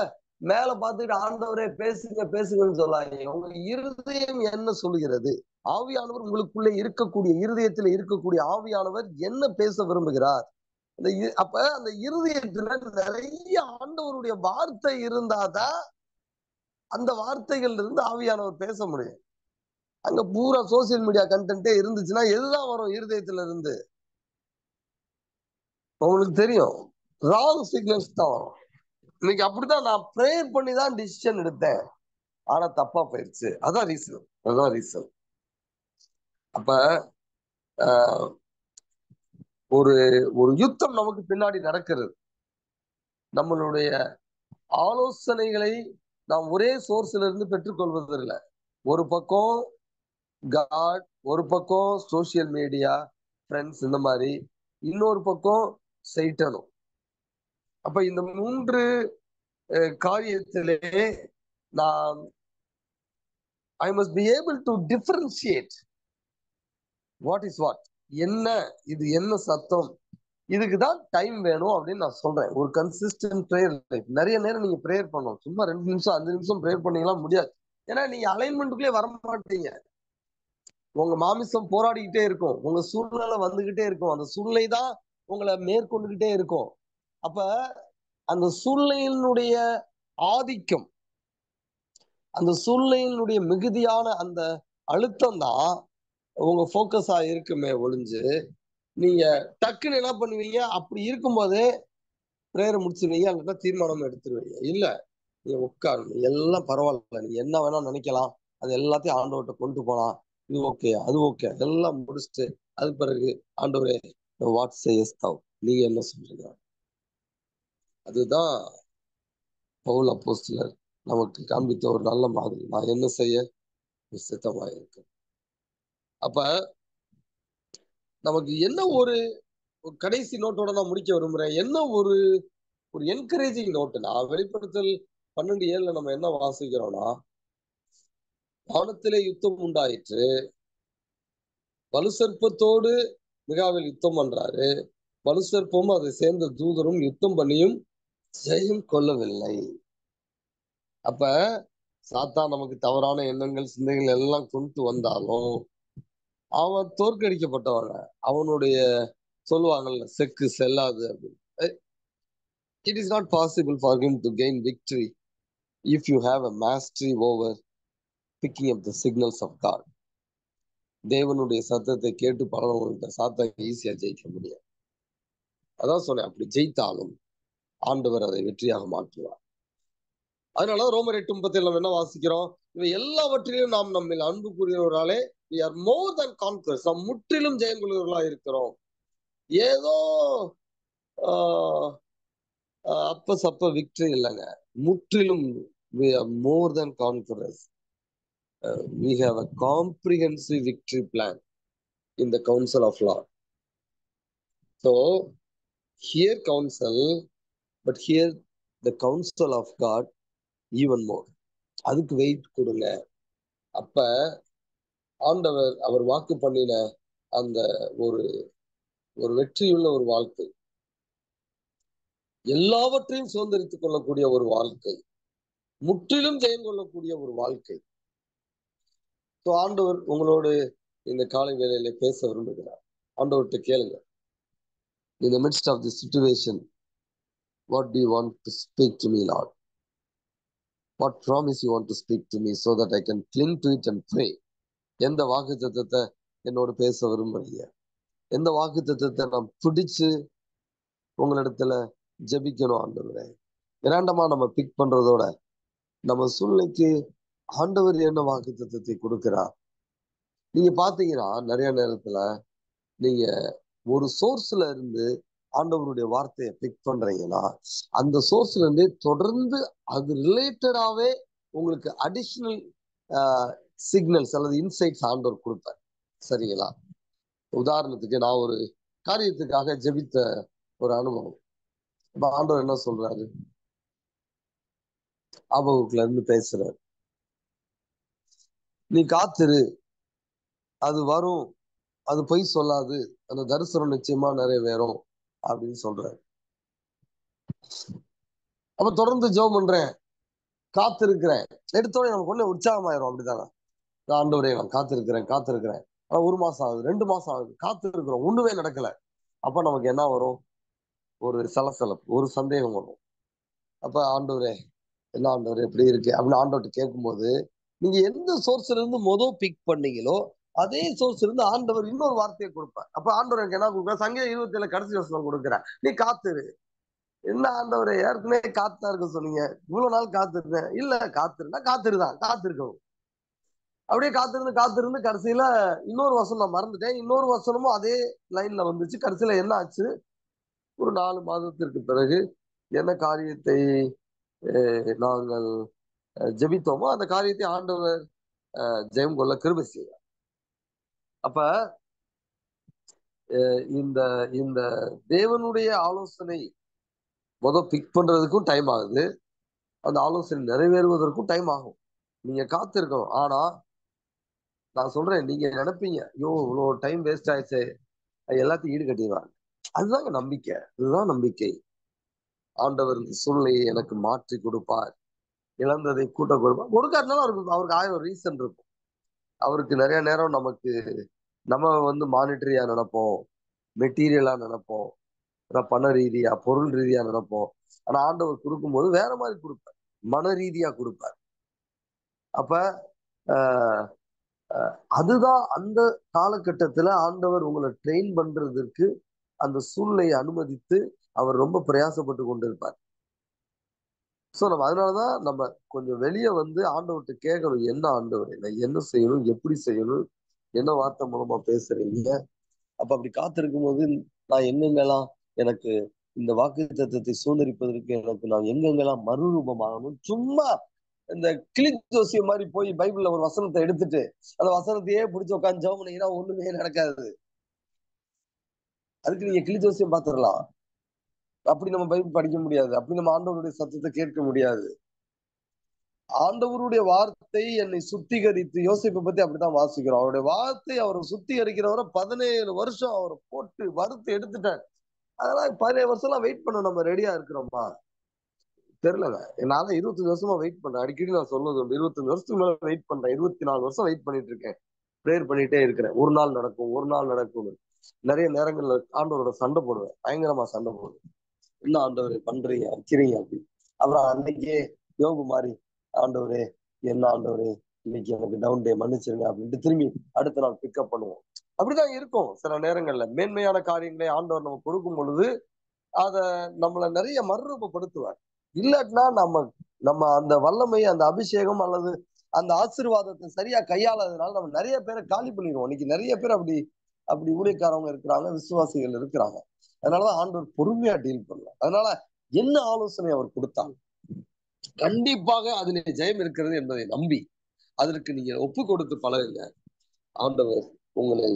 A: மேல பார்த்துட்டு ஆண்டவரே பேசுங்கன்னு சொல்லாங்க. உங்க இருதயம் என்ன சொல்லுகிறது? ஆவியானவர் உங்களுக்குள்ளே இருக்கக்கூடிய இருதயத்துல இருக்கக்கூடிய ஆவியானவர் என்ன பேச விரும்புகிறார்? அப்ப அந்த இருதயத்துல நிறைய ஆண்டவருடைய வார்த்தை இருந்தாதான் அந்த வார்த்தைகள்ல இருந்து ஆவியானவர் பேச முடியும். அங்க பூரா சோசியல் மீடியா கண்டென்ட்டே இருந்துச்சுன்னா எதுதான் வரும் இருதயத்துல இருந்து? உங்களுக்கு தெரியும், ராங் சிக்னல்ஸ் தான் வரும். இன்னைக்கு அப்படிதான் நான் ப்ரேயர் பண்ணி தான் டிசிஷன் எடுத்தேன், ஆனா தப்பா போயிடுச்சு. அதான் ரீசன், அதான் ரீசன். அப்ப ஆஹ், ஒரு ஒரு யுத்தம் நமக்கு பின்னாடி நடக்கிறது. நம்மளுடைய ஆலோசனைகளை நாம் ஒரே சோர்ஸ்ல இருந்து பெற்றுக்கொள்வதில்லை. ஒரு பக்கம் காட், ஒரு பக்கம் சோசியல் மீடியா, ஃப்ரெண்ட்ஸ், இந்த மாதிரி. இன்னொரு பக்கம் சைட்டனும். அப்ப இந்த 3 காரியத்திலே நான் I must be able to differentiate what is what. என்ன இது, என்ன சத்தம், இதுக்கு தான் டைம் வேணும் அப்படின்னு நான் சொல்றேன். ஒரு கன்சிஸ்டன்ட் ப்ரேயர் லைஃப். நிறைய நேரம் நீங்க ப்ரேயர் பண்ணணும். சும்மா 2 நிமிஷம் 5 நிமிஷம் ப்ரேயர் பண்ணீங்களா முடியாது. ஏன்னா நீங்க அலைன்மெண்ட்டுக்குள்ளே வர மாட்டீங்க. உங்க மாமிசம் போராடிக்கிட்டே இருக்கும், உங்க சூழ்நிலை வந்துகிட்டே இருக்கும், அந்த சூழ்நிலை தான் உங்களை மேற்கொண்டுகிட்டே இருக்கும். அப்ப அந்த சூழ்நிலையினுடைய ஆதிக்கம், அந்த சூழ்நிலையினுடைய மிகுதியான அந்த அழுத்தம் தான் உங்க போக்கஸா இருக்குமே ஒழிஞ்சு, நீங்க டக்குன்னு என்ன பண்ணுவீங்க, அப்படி இருக்கும்போது பிரேயரை முடிச்சிருவீங்க, அல்லது தீர்மானம் எடுத்துருவீங்க. இல்ல, நீ உட்காருங்க, எல்லாம் பரவாயில்ல, நீ என்ன வேணா நினைக்கலாம், அது எல்லாத்தையும் ஆண்டவர்கிட்ட கொண்டு போலாம். இது ஓகே, அது ஓகே, எல்லாம் முடிச்சுட்டு அது பிறகு ஆண்டவரே வாட் சேயஸ் தௌ, நீங்க என்ன சொல்றீங்க. அதுதான் பவுல் அப்போஸ்தலர் நமக்கு காண்பித்த ஒரு நல்ல மாதிரி. நான் என்ன செய்ய சித்தமாக இருக்கு. அப்ப நமக்கு என்ன ஒரு கடைசி நோட்டோட நான் முடிக்க விரும்புறேன். என்ன ஒரு ஒரு என்கரேஜிங் நோட்டுனா, வெளிப்படுத்தல் 12:7 நம்ம என்ன வாசிக்கிறோம்னா, வானத்திலே யுத்தம் உண்டாயிற்று, வலுசற்பத்தோடு மிகாவேல் யுத்தம் பண்றாரு, வலுசற்பமும் அதை சேர்ந்த தூதரும் யுத்தம் பண்ணியும் ஜெயம் கொள்ளவில்லை. அப்ப சாத்தான் நமக்கு தவறான எண்ணங்கள், சிந்தைகள் எல்லாம் கொண்டு வந்தாலும் அவன் தோற்கடிக்கப்பட்டவன். அவனுடைய சொல்லுவாங்கல்ல, செக்கு செல்லாது அப்படின்னு. It is not possible for him to gain victory if you have a mastery over picking up the signals of God. தேவனுடைய சத்தத்தை கேட்டு பழனவங்கள்ட்ட சாத்தான் ஈஸியா ஜெயிக்க முடியாது. அதான் சொன்னேன், அப்படி ஜெயித்தாலும் ஆண்டவர் அதை வெற்றியாக மாற்றுவார். அதனால ரோமர் 8:37 நம்ம என்ன வாசிக்கிறோம், இவை எல்லாவற்றிலும் நாம் நம்மில் அன்பு கூறுகிறவராலே we are more than conquerors, நாம் முற்றிலும் ஜெயம் கொள்கிறவர்களா இருக்கிறோம். ஏதோ அப்ப சப்ப விக்டரி இல்லைங்க, முற்றிலும் we are more than conquerors. We have a comprehensive victory plan in the counsel of law. So here counsel, but here the counsel of God even more. அதுக்கு வெயிட் கொடுங்க. அப்ப ஆண்டவர் அவர் வாக்கு பண்ணின அந்த ஒரு ஒரு வெற்றியுள்ள ஒரு வாழ்க்கை, எல்லாவற்றையும் சுதந்திரித்துக் கொள்ளக்கூடிய ஒரு வாழ்க்கை, முற்றிலும் ஜெயம் கொள்ளக்கூடிய ஒரு வாழ்க்கை. ஆண்டவர் உங்களோடு இந்த காலை வேளையில பேச விரும்புகிறார். ஆண்டவர்கிட்ட கேளுங்க, in the midst of this situation, what do you want to speak to me, Lord? What promise you want to speak to me so that I can cling to it and pray? எந்த வாக்குத்தத்தத்தை என்னோடு பேச விரும்புறீங்க? எந்த வாக்குத்தத்தத்தை நான் பிடிச்சு உங்களிடத்துல ஜெபிக்கணும் ஆண்டவரே? இரண்டமா நம்ம பிக் பண்றதோட நம்ம சூழ்நிலைக்கு ஆண்டவர் என்ன வாக்குத்தத்தத்தை கொடுக்கிறார். நீங்க பாத்தீங்கன்னா நிறைய நேரத்துல நீங்க ஒரு சோர்ஸ்ல இருந்து ஆண்டவருடைய வார்த்தையை பிக் பண்றீங்கன்னா, அந்த சோர்ஸ்ல இருந்தே தொடர்ந்து அது ரிலேட்டடாவே உங்களுக்கு அடிஷனல் சிக்னல்ஸ் அல்லது இன்சைட்ஸ் ஆண்டவர் கொடுப்பார். சரிங்களா? உதாரணத்துக்கு நான் ஒரு காரியத்துக்காக ஜெபித்த ஒரு அனுபவம். இப்ப ஆண்டவர் என்ன சொல்றாரு, ஆபகுக்குல இருந்து பேசுறாரு, நீ காத்திரு, அது வரும், அது பொய் சொல்லாது, அந்த தரிசனம் நிச்சயமா நிறைவேறும் அப்படின்னு சொல்றாரு. அப்ப தொடர்ந்து ஜெபம் பண்றேன், காத்திருக்கிறேன். எடுத்தோடனே நமக்கு ஒண்ணு உற்சாகமாயிரும். அப்படிதானே? ஆண்டவரே நான் காத்திருக்கிறேன் காத்திருக்கிறேன், ஆனா 1 மாசம் ஆகுது, 2 மாசம் ஆகுது, காத்திருக்கிறோம், ஒண்ணுமே நடக்கல. அப்ப நமக்கு என்ன வரும்? ஒரு சலசலப்பு, ஒரு சந்தேகம் வரும். அப்ப ஆண்டவரே என்ன ஆண்டவரே எப்படி இருக்கு அப்படின்னு ஆண்டவர்கிட்ட கேட்கும்போது, நீங்க எந்த சோர்ஸ்ல இருந்து பிக் பண்ணீங்களோ அதே சோர்ஸ் இருந்து ஆண்டவர் இன்னொரு வார்த்தையை கொடுப்பார். அப்ப ஆண்டவர் எனக்கு என்ன கொடுக்குற? சங்கீதம் 27 கடைசி வசனம் கொடுக்குறேன். நீ காத்துரு. என்ன ஆண்டவரை ஏற்கனவே காத்தா இருக்க சொன்னீங்க, இவ்வளவு நாள் காத்திருந்தேன். இல்ல, காத்திருந்தா காத்திருதான், காத்திருக்கவும். அப்படியே காத்திருந்து காத்திருந்து கடைசியில இன்னொரு வசனம் நான் மறந்துட்டேன். இன்னொரு வசனமும் அதே லைன்ல வந்துச்சு. கடைசியில என்ன ஆச்சு? ஒரு 4 மாதத்திற்கு பிறகு என்ன காரியத்தை நாங்கள் ஜெபித்தோமோ அந்த காரியத்தை ஆண்டவர் ஜெயம் கொள்ள கிருபை செய்வார். அப்ப இந்த இந்த தேவனுடைய ஆலோசனை பிக் பண்றதுக்கும் டைம் ஆகுது. அந்த ஆலோசனை நிறைவேறுவதற்கும் டைம் ஆகும். நீங்க காத்திருக்கணும். ஆனா நான் சொல்றேன், நீங்க நினைப்பீங்க, ஐயோ இவ்வளவு டைம் வேஸ்ட் ஆயிடுச்சு, எல்லாத்தையும் ஈடு கட்டிடுவாங்க. அதுதாங்க நம்பிக்கை. இதுதான் நம்பிக்கை. ஆண்டவர் இந்த சூழ்நிலையை எனக்கு மாற்றி கொடுப்பார், இழந்ததை கூட்ட கொடுப்பார். கொடுக்காதனால அவருக்கு 1000 ரீசன் இருக்கும். அவருக்கு நிறைய நேரம் நம்ம மானிட்டரியா நினைப்போம், மெட்டீரியலா நினைப்போம், பண ரீதியா பொருள் ரீதியா நினைப்போம். ஆனா ஆண்டவர் கொடுக்கும்போது வேற மாதிரி கொடுப்பார், மன ரீதியா கொடுப்பார். அப்ப அதுதான் அந்த காலகட்டத்துல ஆண்டவர் உங்களை ட்ரெயின் பண்றதுக்கு அந்த சூழ்நிலையை அனுமதித்து அவர் ரொம்ப பிரயாசப்பட்டு கொண்டிருப்பார். சோ அதனாலதான் நம்ம கொஞ்சம் வெளியே ஆண்டவர்கிட்ட கேட்கணும், என்ன ஆண்டவர், நான் என்ன செய்யணும், எப்படி செய்யணும், என்ன வார்த்தை மூலமா பேசுறீங்க. அப்ப அப்படி காத்திருக்கும் போது நான் எங்கெங்கெல்லாம் எனக்கு இந்த வாக்கு தத்துவத்தை சுதந்திரிப்பதற்கு எனக்கு நான் எங்கெங்கெல்லாம் மறுரூபமாகணும். சும்மா இந்த கிளி ஜோசியம் மாதிரி போய் பைபிள்ல ஒரு வசனத்தை எடுத்துட்டு அந்த வசனத்தையே பிடிச்சி உட்காந்து ஜெபம் பண்ணீங்கன்னா ஒண்ணுமே நடக்காது. அதுக்கு நீங்க கிளி ஜோசியம் பார்த்துடலாம். அப்படி நம்ம பைபிள் படிக்க முடியாது. அப்படி நம்ம ஆண்டவருடைய சத்தத்தை கேட்க முடியாது. ஆண்டவருடைய வார்த்தை என்னை சுத்திகரித்து, யோசிப்பை பத்தி அப்படித்தான் வாசிக்கிறோம். அவருடைய வார்த்தை அவரை சுத்திகரிக்கிறவரை 17 வருஷம் அவரை போட்டு வறுத்து எடுத்துட்டார். அதெல்லாம் 17 வருஷம் எல்லாம் வெயிட் பண்ண நம்ம ரெடியா இருக்கிறோமா? தெரியலங்க. என்னால 25 வருஷமா வெயிட் பண்றேன். அடிக்கடி நான் சொல்றது 25 வருஷத்துக்கு மேல வெயிட் பண்றேன். 24 வருஷம் வெயிட் பண்ணிட்டு இருக்கேன். ப்ரேயர் பண்ணிட்டே இருக்கிறேன். ஒரு நாள் நடக்கும், ஒரு நாள் நடக்கும். நிறைய நேரங்கள்ல ஆண்டவரோட சண்டை போடுவேன், பயங்கரமா சண்டை போடுவேன். என்ன ஆண்டவரே பண்றீங்க, வைக்கிறீங்க அப்படி. அப்புறம் அன்னைக்கே யோகு மாதிரி, ஆண்டவரே என்ன ஆண்டவரே இன்னைக்கு எனக்கு டவுன் டே, மன்னிச்சிருங்க அப்படின்ட்டு திரும்பி அடுத்த நாள் பிக்கப் பண்ணுவோம். அப்படிதான் இருக்கும். சில நேரங்கள்ல மேன்மையான காரியங்களை ஆண்டவர் நம்ம கொடுக்கும் பொழுது அத நம்மளை நிறைய மறுரூபப்படுத்துவார். இல்லாட்டினா நம்ம அந்த வல்லமை, அந்த அபிஷேகம் அல்லது அந்த ஆசீர்வாதத்தை சரியா கையாளதுனால நம்ம நிறைய பேரை காலி பண்ணிடுவோம். இன்னைக்கு நிறைய பேர் அப்படி அப்படி ஊழியக்காரவங்க இருக்கிறாங்க, விசுவாசிகள் இருக்கிறாங்க. அதனாலதான் ஆண்டவர் பொறுமையா டீல் பண்ணலாம். அதனால என்ன ஆலோசனை அவர் கொடுத்தாங்க, கண்டிப்பாக அதிலே ஜெயம் இருக்கிறது என்பதை நம்பி அதற்கு நீங்க ஒப்பு கொடுத்து பழகுங்க. ஆண்டவர் உங்களை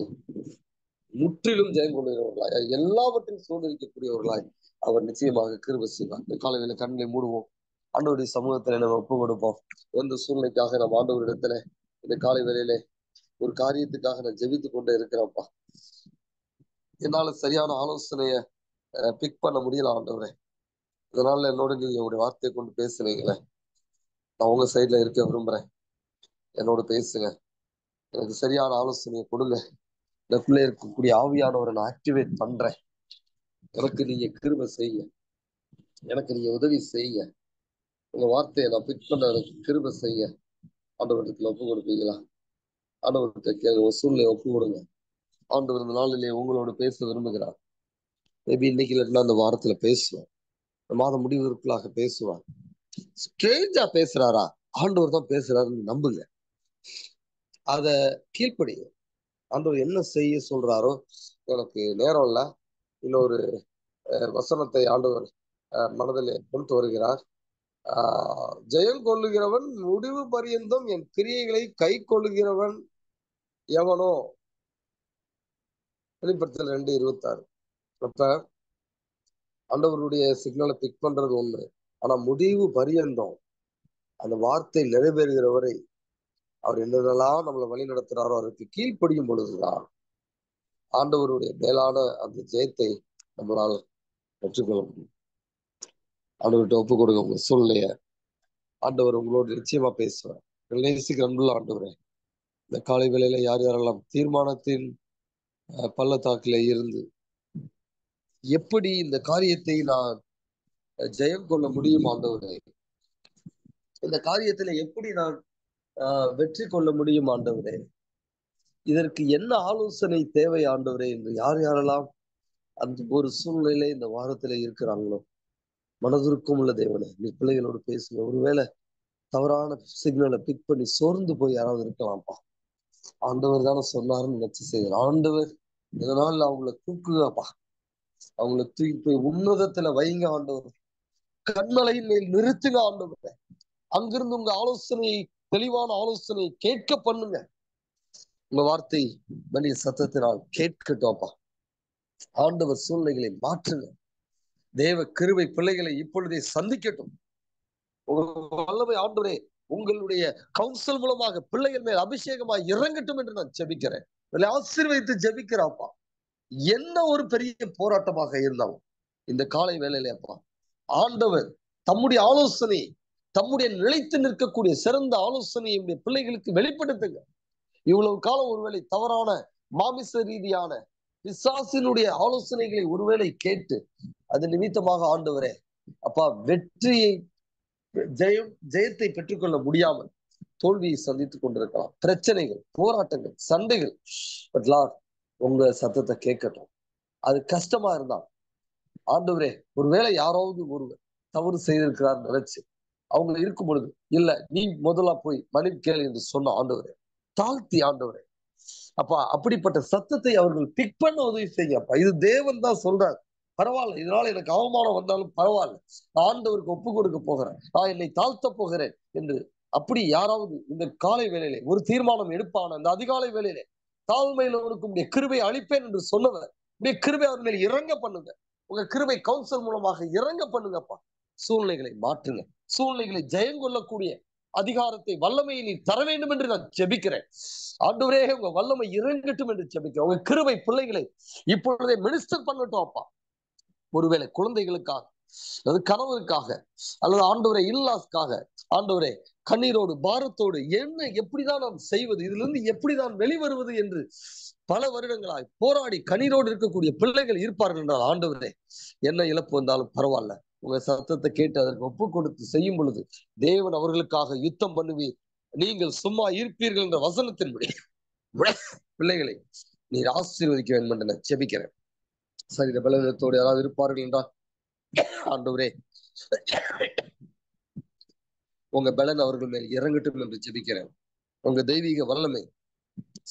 A: முற்றிலும் ஜெயம் கொள்கிறவர்களாய், எல்லாவற்றையும் சோதரிக்கக்கூடியவர்களாய் அவர் நிச்சயமாக கிருபை செய்வார். இந்த காலையில கண்ணை மூடுவோம், ஆண்டவருடைய சமூகத்துல நம்ம ஒப்பு கொடுப்போம். எந்த சூழ்நிலைக்காக நம்ம ஆண்டவரிடத்துல இந்த காலை வேளையிலே ஒரு காரியத்துக்காக நான் ஜெபித்து கொண்டே இருக்கிறேன்ப்பா, என்னால சரியான ஆலோசனைய பிக் பண்ண முடியல ஆண்டவரே, இதனால என்னோட நீங்க ஒரு வார்த்தையை கொண்டு பேசுறீங்களே, நான் உங்க சைட்ல இருக்க விரும்புறேன், என்னோட பேசுங்க, எனக்கு சரியான ஆலோசனையை கொடுங்க. எனக்குள்ளே இருக்கக்கூடிய ஆவியானவரை நான் ஆக்டிவேட் பண்றேன். எனக்கு நீங்க கிருபை செய்ய, எனக்கு நீங்க உதவி செய்ய, உங்க வார்த்தையை நான் பிக் பண்ண எனக்கு கிருபை செய்ய. ஆண்டவரத்துல ஒப்பு கொடுப்பீங்களா? ஆண்டவர்கிட்ட கேட்க ஒரு சூழ்நிலையை ஒப்பு கொடுங்க. ஆண்டவர் இந்த நாளிலே உங்களோட பேச விரும்புகிறார். மேபி இன்னைக்கு இல்லைன்னா அந்த வாரத்துல பேசுவோம், இந்த மாதம் முடிவதற்குள்ளாக பேசுவார். ஸ்ட்ரேஞ்சா பேசுறாரா? ஆண்டவர் தான் பேசுறாருன்னு நம்புங்க, அத கீழ்ப்படிங்க. ஆண்டவர் என்ன செய்ய சொல்றாரோ, எனக்கு நேரம் இல்ல, இன்னொரு வசனத்தை ஆண்டவர் மனதில் கொண்டு வருகிறார். ஜெயம் கொள்ளுகிறவன் முடிவு பரியந்தம் என் கிரியைகளை கை கொள்ளுகிறவன் எவனோ. வெளிப்படுத்தல் 2:26. அப்ப ஆண்டவருடைய சிக்னலை பிக் பண்றது ஒண்ணு, ஆனா முடிவு பரியந்தம் அந்த வார்த்தை நிறைவேறுகிறவரை அவர் என்னென்னலாம் நம்மளை வழி நடத்துறாரோ அதற்கு கீழ்ப்படியும் பொழுதுதான் ஆண்டவருடைய மேலான அந்த ஜெயத்தை நம்மளால் பெற்றுக்கொள்ள முடியும். ஆண்டவர்கிட்ட ஒப்பு கொடுங்க உங்க சூழ்நிலைய. ஆண்டவர் உங்களோடு நிச்சயமா பேசுவார். நேசிக்கிற அன்புள்ள ஆண்டவரே, இந்த காலை வேளையில யார் யாரெல்லாம் தீர்மானத்தின் பள்ளத்தாக்கில இருந்து எப்படி இந்த காரியத்தை நான் ஜெயம் கொள்ள முடியும் ஆண்டவரே, இந்த காரியத்துல எப்படி நான் வெற்றி கொள்ள முடியும் ஆண்டவரே, இதற்கு என்ன ஆலோசனை தேவை ஆண்டவரே என்று யார் யாரெல்லாம் அந்த ஒரு சூழ்நிலையில இந்த வாரத்துல இருக்கிறாங்களோ, மனதிற்கும் உள்ள தேவனே, நீ பிள்ளைகளோடு பேசுங்க. ஒருவேளை தவறான சிக்னலை பிக் பண்ணி சோர்ந்து போய் யாராவது இருக்கலாம்ப்பா. ஆண்டவர் தானே சொன்னாருன்னு நினைச்சு செய்யுங்க. ஆண்டவர் இதனால் அவங்கள தூக்குங்கப்பா. அவங்கள தூக்கி போய் உன்னதத்துல வைங்க ஆண்டவர். கண்மலையின் மேல் நிறுத்துங்க ஆண்டவர். அங்கிருந்து உங்க ஆலோசனையை, தெளிவான ஆலோசனையை கேட்க பண்ணுங்க. உங்க வார்த்தை மனித சத்தத்தினால் கேட்கட்டும்ப்பா. ஆண்டவர் சூழ்நிலைகளை மாற்றுங்க. தேவ கிருபை பிள்ளைகளை இப்பொழுதே சந்திக்கட்டும். வல்லமை ஆண்டவரே உங்களுடைய கவுன்சில் மூலமாக பிள்ளைகள் மேல் அபிஷேகமாக இறங்கட்டும் என்று நான் ஜெபிக்கிறேன். ஆசீர்வதித்து ஜெபிக்கிறாப்பா. என்ன ஒரு பெரிய போராட்டமாக இருந்தாலும் இந்த காலை வேளையில அப்பா, ஆண்டவர் தம்முடைய ஆலோசனை, தம்முடைய நிலைத்து நிற்கக்கூடிய சிறந்த ஆலோசனையை பிள்ளைகளுக்கு வெளிப்படுத்துங்க. இவ்வளவு காலம் ஒருவேளை தவறான மாமிச ரீதியான பிசாசினுடைய ஆலோசனைகளை ஒருவேளை கேட்டு அது நிமித்தமாக ஆண்டவரே அப்பா வெற்றியை ஜெயத்தை பெற்றுக்கொள்ள முடியாமல் தோல்வியை சந்தித்துக் கொண்டிருக்கலாம். பிரச்சனைகள், போராட்டங்கள், சண்டைகள். பட் லார்ட் உங்க சத்தத்தை கேட்கட்டும். அது கஷ்டமா இருந்தா ஆண்டவரே, ஒருவேளை யாராவது ஒருவர் தவறு செய்திருக்கிறார் நினைச்சு அவங்க இருக்கும் பொழுது, இல்ல நீ முதல்ல போய் மன்னிப்பு கேளு என்று சொன்ன ஆண்டவரே, தாழ்த்தி ஆண்டவரே அப்பா அப்படிப்பட்ட சத்தத்தை அவர்கள் பிக் பண்ண உதவி செய்யப்பா. இது தேவன் தான் சொல்றார். பரவாயில்ல, இதனால எனக்கு அவமானம் வந்தாலும் பரவாயில்ல, ஆண்டவருக்கு ஒப்பு கொடுக்க போகிறேன், நான் என்னை தாழ்த்த போகிறேன் என்று அப்படி யாராவது இந்த காலை வேளையிலே ஒரு தீர்மானம் எடுப்பான அந்த அதிகாலை வேளையிலே தாழ்மையில் அவனுக்கு கிருபை அளிப்பேன் என்று சொன்னவர் கிருபை அவர் மேல் இறங்க பண்ணுங்க. உங்க கிருபை கவுன்சில் மூலமாக இறங்க பண்ணுங்கப்பா. சூழ்நிலைகளை மாற்றுங்க. சூழ்நிலைகளை ஜெயம் கொள்ளக்கூடிய அதிகாரத்தை, வல்லமையை நீ தர வேண்டும் என்று நான் ஜெபிக்கிறேன். ஆண்டவரே உங்க வல்லமை இறங்கட்டும் என்று ஜெபிக்கிறேன். உங்க கிருபை பிள்ளைகளை இப்பொழுதே மினிஸ்டர் பண்ணட்டும் அப்பா. ஒருவேளை குழந்தைகளுக்காக அல்லது கணவருக்காக அல்லது ஆண்டவரே இல்லாஸ்க்காக ஆண்டவரே கண்ணீரோடு பாரத்தோடு என்ன எப்படிதான் நாம் செய்வது, இதுல இருந்து எப்படிதான் வெளிவருவது என்று பல வருடங்களாய் போராடி கண்ணீரோடு இருக்கக்கூடிய பிள்ளைகள் இருப்பார்கள் என்றால் ஆண்டவரே என்ன இழப்பு வந்தாலும் பரவாயில்ல, உங்க சத்தத்தை கேட்டு அதற்கு ஒப்பு கொடுத்து செய்யும் பொழுது தேவன் அவர்களுக்காக யுத்தம் பண்ணுவீர், நீங்கள் சும்மா இருப்பீர்கள் என்ற வசனத்தின்படி பிள்ளைகளை நீர் ஆசீர்வதிக்க வேண்டும் என்று நான் ஜெபிக்கிறேன். சரீர பலவீனத்தோடு யாராவது இருப்பார்கள் என்றால் ஆண்டவரே உங்க பலன் அவர்கள் மேல் இறங்கட்டும் என்று ஜெபிக்கிறேன். உங்க தெய்வீக வல்லமை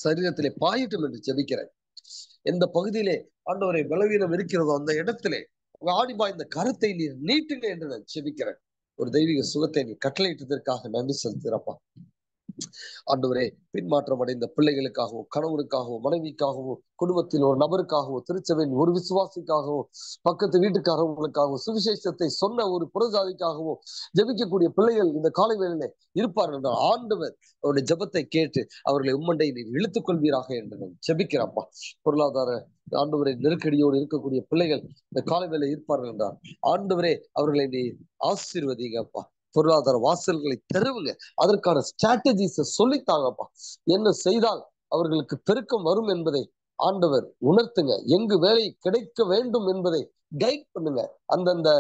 A: சரீரத்திலே பாயட்டும் என்று ஜெபிக்கிறேன். எந்த பகுதியிலே ஆண்டவரை பலவீனம் இருக்கிறதோ அந்த இடத்திலே உங்க ஆடிபா இந்த கரத்தை நீர் நீட்டுங்க என்று நான் ஜெபிக்கிறேன். ஒரு தெய்வீக சுகத்தை நீ கட்டளையிட்டதற்காக நன்றி செலுத்துகிறப்பா. ஆண்டவரே பின்மாற்றம் அடைந்த பிள்ளைகளுக்காகவோ, கணவனுக்காகவோ, மனைவிக்காகவோ, குடும்பத்தில் ஒரு நபருக்காகவோ, திருச்சபையின் ஒரு விசுவாசிக்காகவோ, பக்கத்து வீட்டுக்காரவங்களுக்காகவோ, சுவிசேஷத்தை சொன்ன ஒரு புறஜாதிக்காகவோ ஜெபிக்கக்கூடிய பிள்ளைகள் இந்த காலை வேளையிலே இருப்பார்கள் என்றால் ஆண்டவர் அவருடைய ஜெபத்தை கேட்டு அவர்களை உம்மண்டை நீர் இழுத்துக் கொள்வீராக என்று நான் ஜெபிக்கிறப்பா. பொருளாதார ஆண்டவரை நெருக்கடியோடு இருக்கக்கூடிய பிள்ளைகள் இந்த காலை வேளை இருப்பார்கள் என்றால் ஆண்டவரே அவர்களை நீர் ஆசீர்வதிங்கப்பா. பொருளாதார வாசல்களை தருவுங்க. அதற்கான ஸ்ட்ராட்டஜிஸ சொல்லித்தாங்கப்பா. என்ன செய்தால் அவர்களுக்கு பெருக்கம் வரும் என்பதை ஆண்டவர் உணர்த்துங்க. எங்கு வேலை கிடைக்க வேண்டும் என்பதை கைட் பண்ணுங்க. அந்தந்த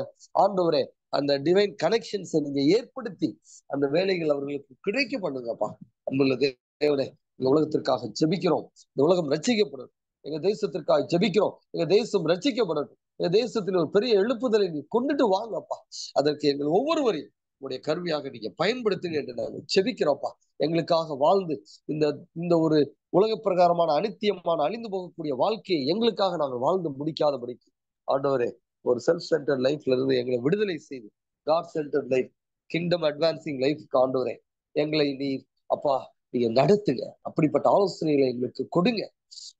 A: ஆண்டவரே அந்த டிவைன் கனெக்ஷன்ஸ் நீங்க ஏற்படுத்தி அந்த வேலைகள் அவர்களுக்கு கிடைக்க பண்ணுங்கப்பா. அன்புள்ள தேவனே, இந்த உலகத்திற்காக ஜெபிக்கிறோம். இந்த உலகம் ரட்சிக்கப்படும். எங்க தேசத்திற்காக ஜெபிக்கிறோம். எங்க தேசம் ரட்சிக்கப்படட்டும். எங்க தேசத்தில் ஒரு பெரிய எழுப்புதலை நீ கொண்டுட்டு வாங்கப்பா. அதற்கு எங்கள் ஒவ்வொருவரையும் உங்களுடைய கருவியாக நீங்க பயன்படுத்துங்க என்று நாங்கள் செபிக்கிறோம்ப்பா. எங்களுக்காக வாழ்ந்து இந்த இந்த ஒரு உலக பிரகாரமான அனித்தியமான அழிந்து போகக்கூடிய வாழ்க்கையை எங்களுக்காக நாங்கள் வாழ்ந்து முடிக்காதபடிக்கு ஆண்டவரே ஒரு செல்ஃப் சென்டர்ட் லைஃப்ல இருந்து எங்களை விடுதலை செய்து God centred life, kingdom advancing லைஃப்க்கு ஆண்டவரே எங்களை நீர் அப்பா நீங்க நடத்துங்க. அப்படிப்பட்ட ஆலோசனைகளை எங்களுக்கு கொடுங்க.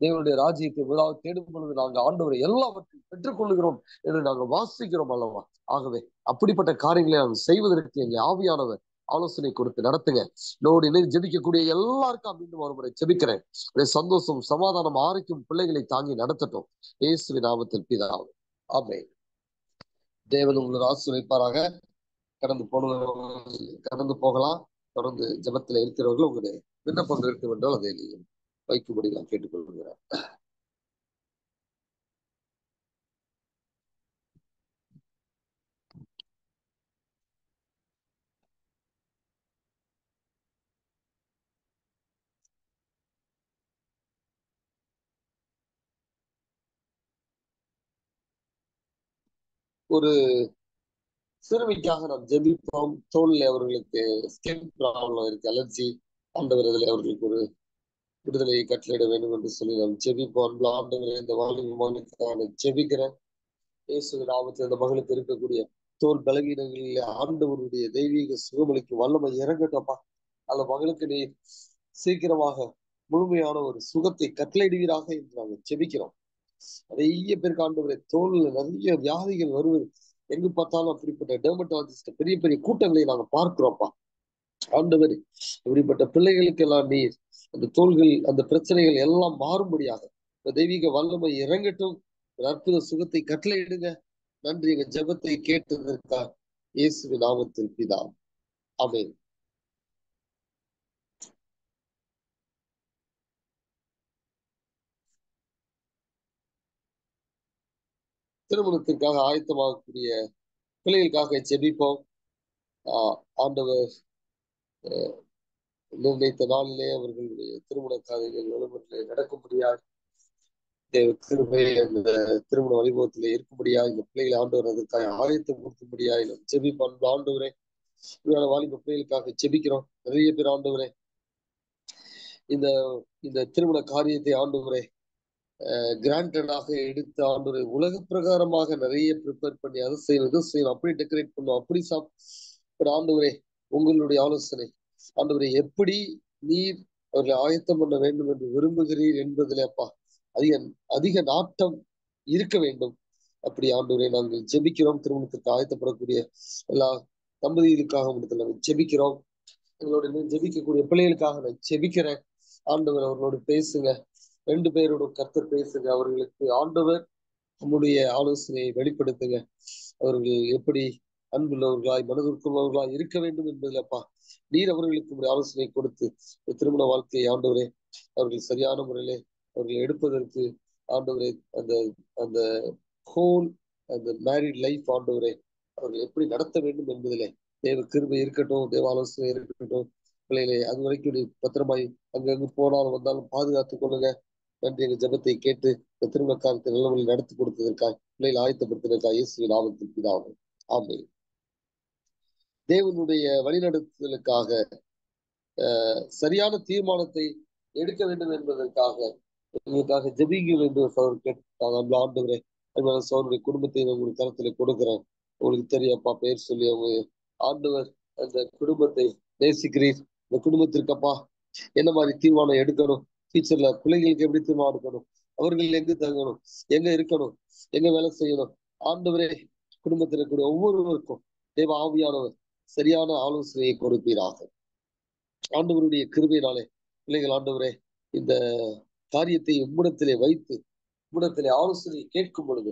A: தேவனுடைய ராஜ்யத்தை முதலாவது தேடும் பொழுது நாங்கள் ஆண்டவரை எல்லாவற்றையும் பெற்றுக்கொள்கிறோம் என்று நாங்கள் வாசிக்கிறோம் அல்லவா. ஆகவே அப்படிப்பட்ட காரியங்களை நாங்கள் செய்வதற்கு எங்கள் ஆவியானவர் ஆலோசனை கொடுத்து நடத்துங்க. நோடு ஜெபிக்கக்கூடிய எல்லாருக்கும் மீண்டும் ஒரு முறை ஜெபிக்கிறேன். சந்தோஷம், சமாதானம், ஆரோக்கியம் பிள்ளைகளை தாங்கி நடத்தட்டும். இயேசுவின் நாமத்தில் பிதாவே ஆமென். தேவன் உங்களை ஆசீர்வதிப்பாராக. கடந்து போகலாம். தொடர்ந்து ஜெபத்தில் இருக்கிறவர்கள் உங்களுடைய விண்ணப்பங்கள் இருக்க என்றால் அதை வைக்கும்படி நான் கேட்டுக்கொள்கிறேன். ஒரு சிறுமிக்காக நாம் ஜெபிப்போம். தோல்ல அவர்களுக்கு ஸ்கின் ப்ராப்ளம் இருக்கு, அலர்ஜி. ஆண்டவர் அதில் அவர்களுக்கு ஒரு விடுதலையை கட்டளையிட வேண்டும் என்று சொல்லி நாம் ஜெபிப்போம். ஆண்டவரே, இந்த வாலிப மகனுக்காக நான் ஜெபிக்கிறேன். இயேசு நாமத்தில் இந்த மகளுக்கு இருக்கக்கூடிய தோல் பலவீனங்களில் ஆண்டவருடைய தெய்வீக சுகமளிக்கு வல்லமை இறங்கட்டப்பா. அந்த மகளுக்கு நீ சீக்கிரமாக முழுமையான ஒரு சுகத்தை கட்டளையிடுவீராக என்று நாங்கள் ஜெபிக்கிறோம். நிறைய பேருக்கு ஆண்டவரே தோல்ல நிறைய வியாதிகள் வருவது, எங்கு பார்த்தாலும் அப்படிப்பட்ட டெர்மட்டாலஜிஸ்ட் பெரிய பெரிய கூட்டங்களை நாங்க பார்க்கிறோம்ப்பா. ஆண்டவர் இப்படிப்பட்ட பிள்ளைகளுக்கு எல்லாம் நீர் அந்த தோள்கள், அந்த பிரச்சனைகள் எல்லாம் மாறும்படியாக இந்த தெய்வீக வல்லமை இறங்கட்டும். ஒரு அற்புத சுகத்தை கட்டளையிடுங்க. நன்றி, எங்க ஜெபத்தை கேட்டதற்காக இயேசுவின் நாமத்தில் பிதா, ஆமென். திருமணத்திற்காக ஆயத்தமாகக்கூடிய பிள்ளைகளுக்காக ஜெபிப்போம். ஆண்டவர் நிர்ணயித்த நாளிலே அவர்களுடைய திருமண காரியங்கள் நிலவரத்திலே நடக்கும்படியாக கிருபை அந்த திருமண வைபவத்திலே இருக்கும்படியா இந்த பிள்ளைகளை ஆண்டவர் அதற்காக ஆயத்தம் கொடுக்கும்படியா ஜெபிப்போம். ஆண்டவரே, வாலிப பிள்ளைகளுக்காக ஜெபிக்கிறோம். நிறைய பேர் ஆண்டவரே இந்த இந்த திருமண காரியத்தை ஆண்டவரே கிராண்டடாக எடுத்து ஆண்டவரை உலக பிரகாரமாக நிறைய ப்ரிப்பேர் பண்ணி அதை செய்யணும், இதை செய்யணும், அப்படி டெக்கரேட் பண்ணும், அப்படி ஆண்டவரே உங்களுடைய ஆலோசனை ஆண்டவரை எப்படி நீர் அவர்களை ஆயத்தம் பண்ண வேண்டும் என்று விரும்புகிறீர் என்பதிலே அப்பா அதிக அதிக நாட்டம் இருக்க வேண்டும். அப்படி ஆண்டவரை நாங்கள் ஜெபிக்கிறோம். திருமணத்திற்கு ஆயத்தப்படக்கூடிய எல்லா தம்பதிகளுக்காக நாங்கள் ஜெபிக்கிறோம். எங்களோட ஜெபிக்கக்கூடிய பிள்ளைகளுக்காக நான் ஜெபிக்கிறேன். ஆண்டவர் அவர்களோடு பேசுங்க. 2 பேரோட கர்த்தர் பேசுங்க. அவர்களுக்கு ஆண்டவர் நம்முடைய ஆலோசனையை வெளிப்படுத்துங்க. அவர்கள் எப்படி அன்புள்ளவர்களாய் மனதிற்குள்ளவர்களாய் இருக்க வேண்டும் என்பதிலப்பா நீர் அவர்களுக்கு ஆலோசனை கொடுத்து திருமண வாழ்க்கையை ஆண்டவரே அவர்கள் சரியான முறையிலே அவர்கள் எடுப்பதற்கு ஆண்டவரே அந்த அந்த ஹோல் அந்த மேரிட் லைஃப் ஆண்டவரே அவர்கள் எப்படி நடத்த வேண்டும் என்பதிலே தேவ கிருபை இருக்கட்டும், தேவ ஆலோசனை இருக்கட்டும். பிள்ளைகளை அது வரைக்கும் நீ பத்திரமாய் அங்கங்கு போனாலும் வந்தாலும் பாதுகாத்துக் கொள்ளுங்க. நன்றி, எங்க ஜெபத்தை கேட்டு இந்த திருமண காலத்தை நல்ல முறையில் நடத்தி கொடுத்ததற்காக பிள்ளைகளை ஆயத்தப்படுத்தினதற்காக இயேசுவின் நாமத்தில் பிதாவே, ஆமென். தேவனுடைய வழிநடத்துதலுக்காக சரியான தீர்மானத்தை எடுக்க வேண்டும் என்பதற்காக எங்களுக்காக ஜெபிங்கள் என்று சகோதரர் கேட்டாங்க. ஆண்டவரே, சகோதரருடைய குடும்பத்தை உங்களுக்கு கருத்துல கொடுக்கிறேன். உங்களுக்கு தெரியப்பா, பேர் சொல்லி அவங்க ஆண்டவர் அந்த குடும்பத்தை நேசிக்கிறீர். இந்த குடும்பத்திற்கப்பா என்ன மாதிரி தீர்மானம் எடுக்கணும், ஃபியூச்சர்ல பிள்ளைகளுக்கு எப்படி தீர்மானம் எடுக்கணும், அவர்கள் எங்க தங்கணும், எங்க இருக்கணும், எங்க வேலை செய்யணும், ஆண்டவரே குடும்பத்தில் இருக்கக்கூடிய ஒவ்வொருவருக்கும் தேவ ஆவியானவர் சரியான ஆலோசனையை கொடுப்பீராக. ஆண்டவருடைய கிருபையினாலே பிள்ளைகள் ஆண்டவரே இந்த காரியத்தை உம்மிடத்திலே வைத்து உம்மிடத்திலே ஆலோசனை கேட்கும் பொழுது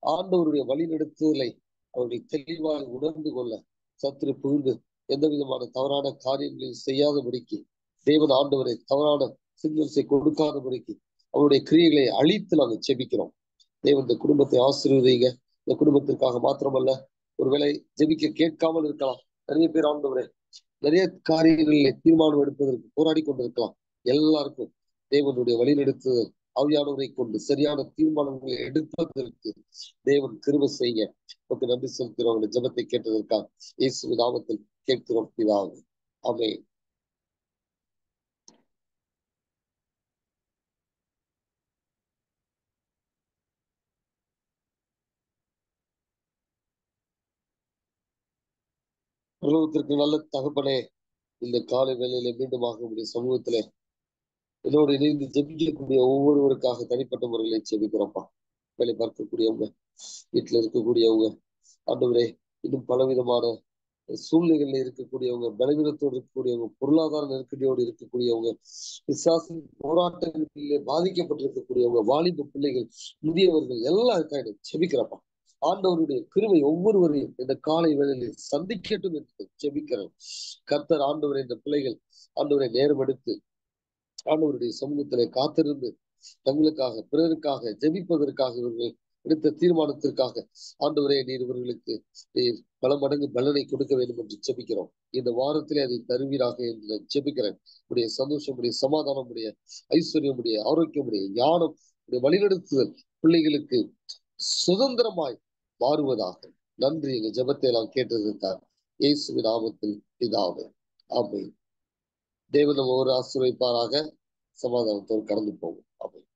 A: ஆண்டவருடைய வழிநடத்துதலை அவர்கள் தெளிவாக உணர்ந்து கொள்ள சத்துரு புகுந்து எந்த விதமான தவறான காரியங்களையும் செய்யாதபடிக்கு தேவன் ஆண்டவரை தவறான சிக்னல்ஸை கொடுக்காதபடிக்கு அவருடைய கிரியைகளை அழித்து நாங்கள் செபிக்கிறோம். தேவன் இந்த குடும்பத்தை ஆசீர்வதிங்க. இந்த குடும்பத்திற்காக மாத்திரமல்ல, ஒருவேளை ஜெபிக்க கேட்காமல் இருக்கலாம். நிறைய பேர் ஆண்டவரே நிறைய காரியங்களில் தீர்மானம் எடுப்பதற்கு போராடி கொண்டிருக்கலாம். எல்லாருக்கும் தேவனுடைய வழிநடத்துதல் ஆவியானவரை கொண்டு சரியான தீர்மானங்களை எடுப்பதற்கு தேவன் கிருபை செய்ய நமக்கு நன்றி செலுத்துகிறோம். ஜெபத்தை கேட்டதற்காக இயேசு நாமத்தில் கேட்கிறோம் பிதாவே, ஆமென். உலகத்திற்கு நல்ல தகப்பனே, இந்த காலை வேளையில மீண்டுமாக உடைய சமூகத்திலே என்னோடு இணைந்து ஜெபிக்கக்கூடிய ஒவ்வொருவருக்காக தனிப்பட்ட முறையில ஜெபிக்கிறோம்ப்பா. வேலை பார்க்கக்கூடியவங்க, வீட்டுல இருக்கக்கூடியவங்க, ஆண்டவரே இன்னும் பலவிதமான சூழ்நிலைகள்ல இருக்கக்கூடியவங்க, பலவீனத்தோடு இருக்கக்கூடியவங்க, பொருளாதார நெருக்கடியோடு இருக்கக்கூடியவங்க, பிசாசின் போராட்டங்களிலே பாதிக்கப்பட்டிருக்கக்கூடியவங்க, வாலிப பிள்ளைகள், முதியவர்கள் எல்லாம் இருக்காங்க. ஜெபிக்கிறப்பா, ஆண்டவருடைய கிருபை ஒவ்வொருவரையும் இந்த காலை வேளையில் சந்திக்கட்டும் என்று ஜெபிக்கிறேன். கர்த்தர் ஆண்டவரை இந்த பிள்ளைகள் ஆண்டவரை நேரம் எடுத்து ஆண்டவருடைய சமூகத்திலே காத்திருந்து தங்களுக்காக பிறருக்காக ஜெபிப்பதற்காக இவர்கள் எடுத்த தீர்மானத்திற்காக ஆண்டவரே நீர் இவர்களுக்கு நீர் பல மடங்கு பலனை கொடுக்க வேண்டும் என்று ஜெபிக்கிறோம். இந்த வாரத்திலே அதை தருவீராக என்று ஜெபிக்கிறேன். உடைய சந்தோஷம், உடைய சமாதானம், உடைய ஐஸ்வர்யம், உடைய ஆரோக்கியம், உடைய ஞானம், உடைய வழிநடத்துதல் பிள்ளைகளுக்கு சுதந்திரமாய் மாறுவதாக நன்றி. எங்க ஜெபத்தை எல்லாம் கேட்டதற்காக இயேசுவின் நாமத்தில் பிதாவே. ஆமென். தேவன் நம்ம ஒரு ஆசீர்வதிப்பாராக. சமாதானத்தோடு கடந்து போகும். ஆமென்.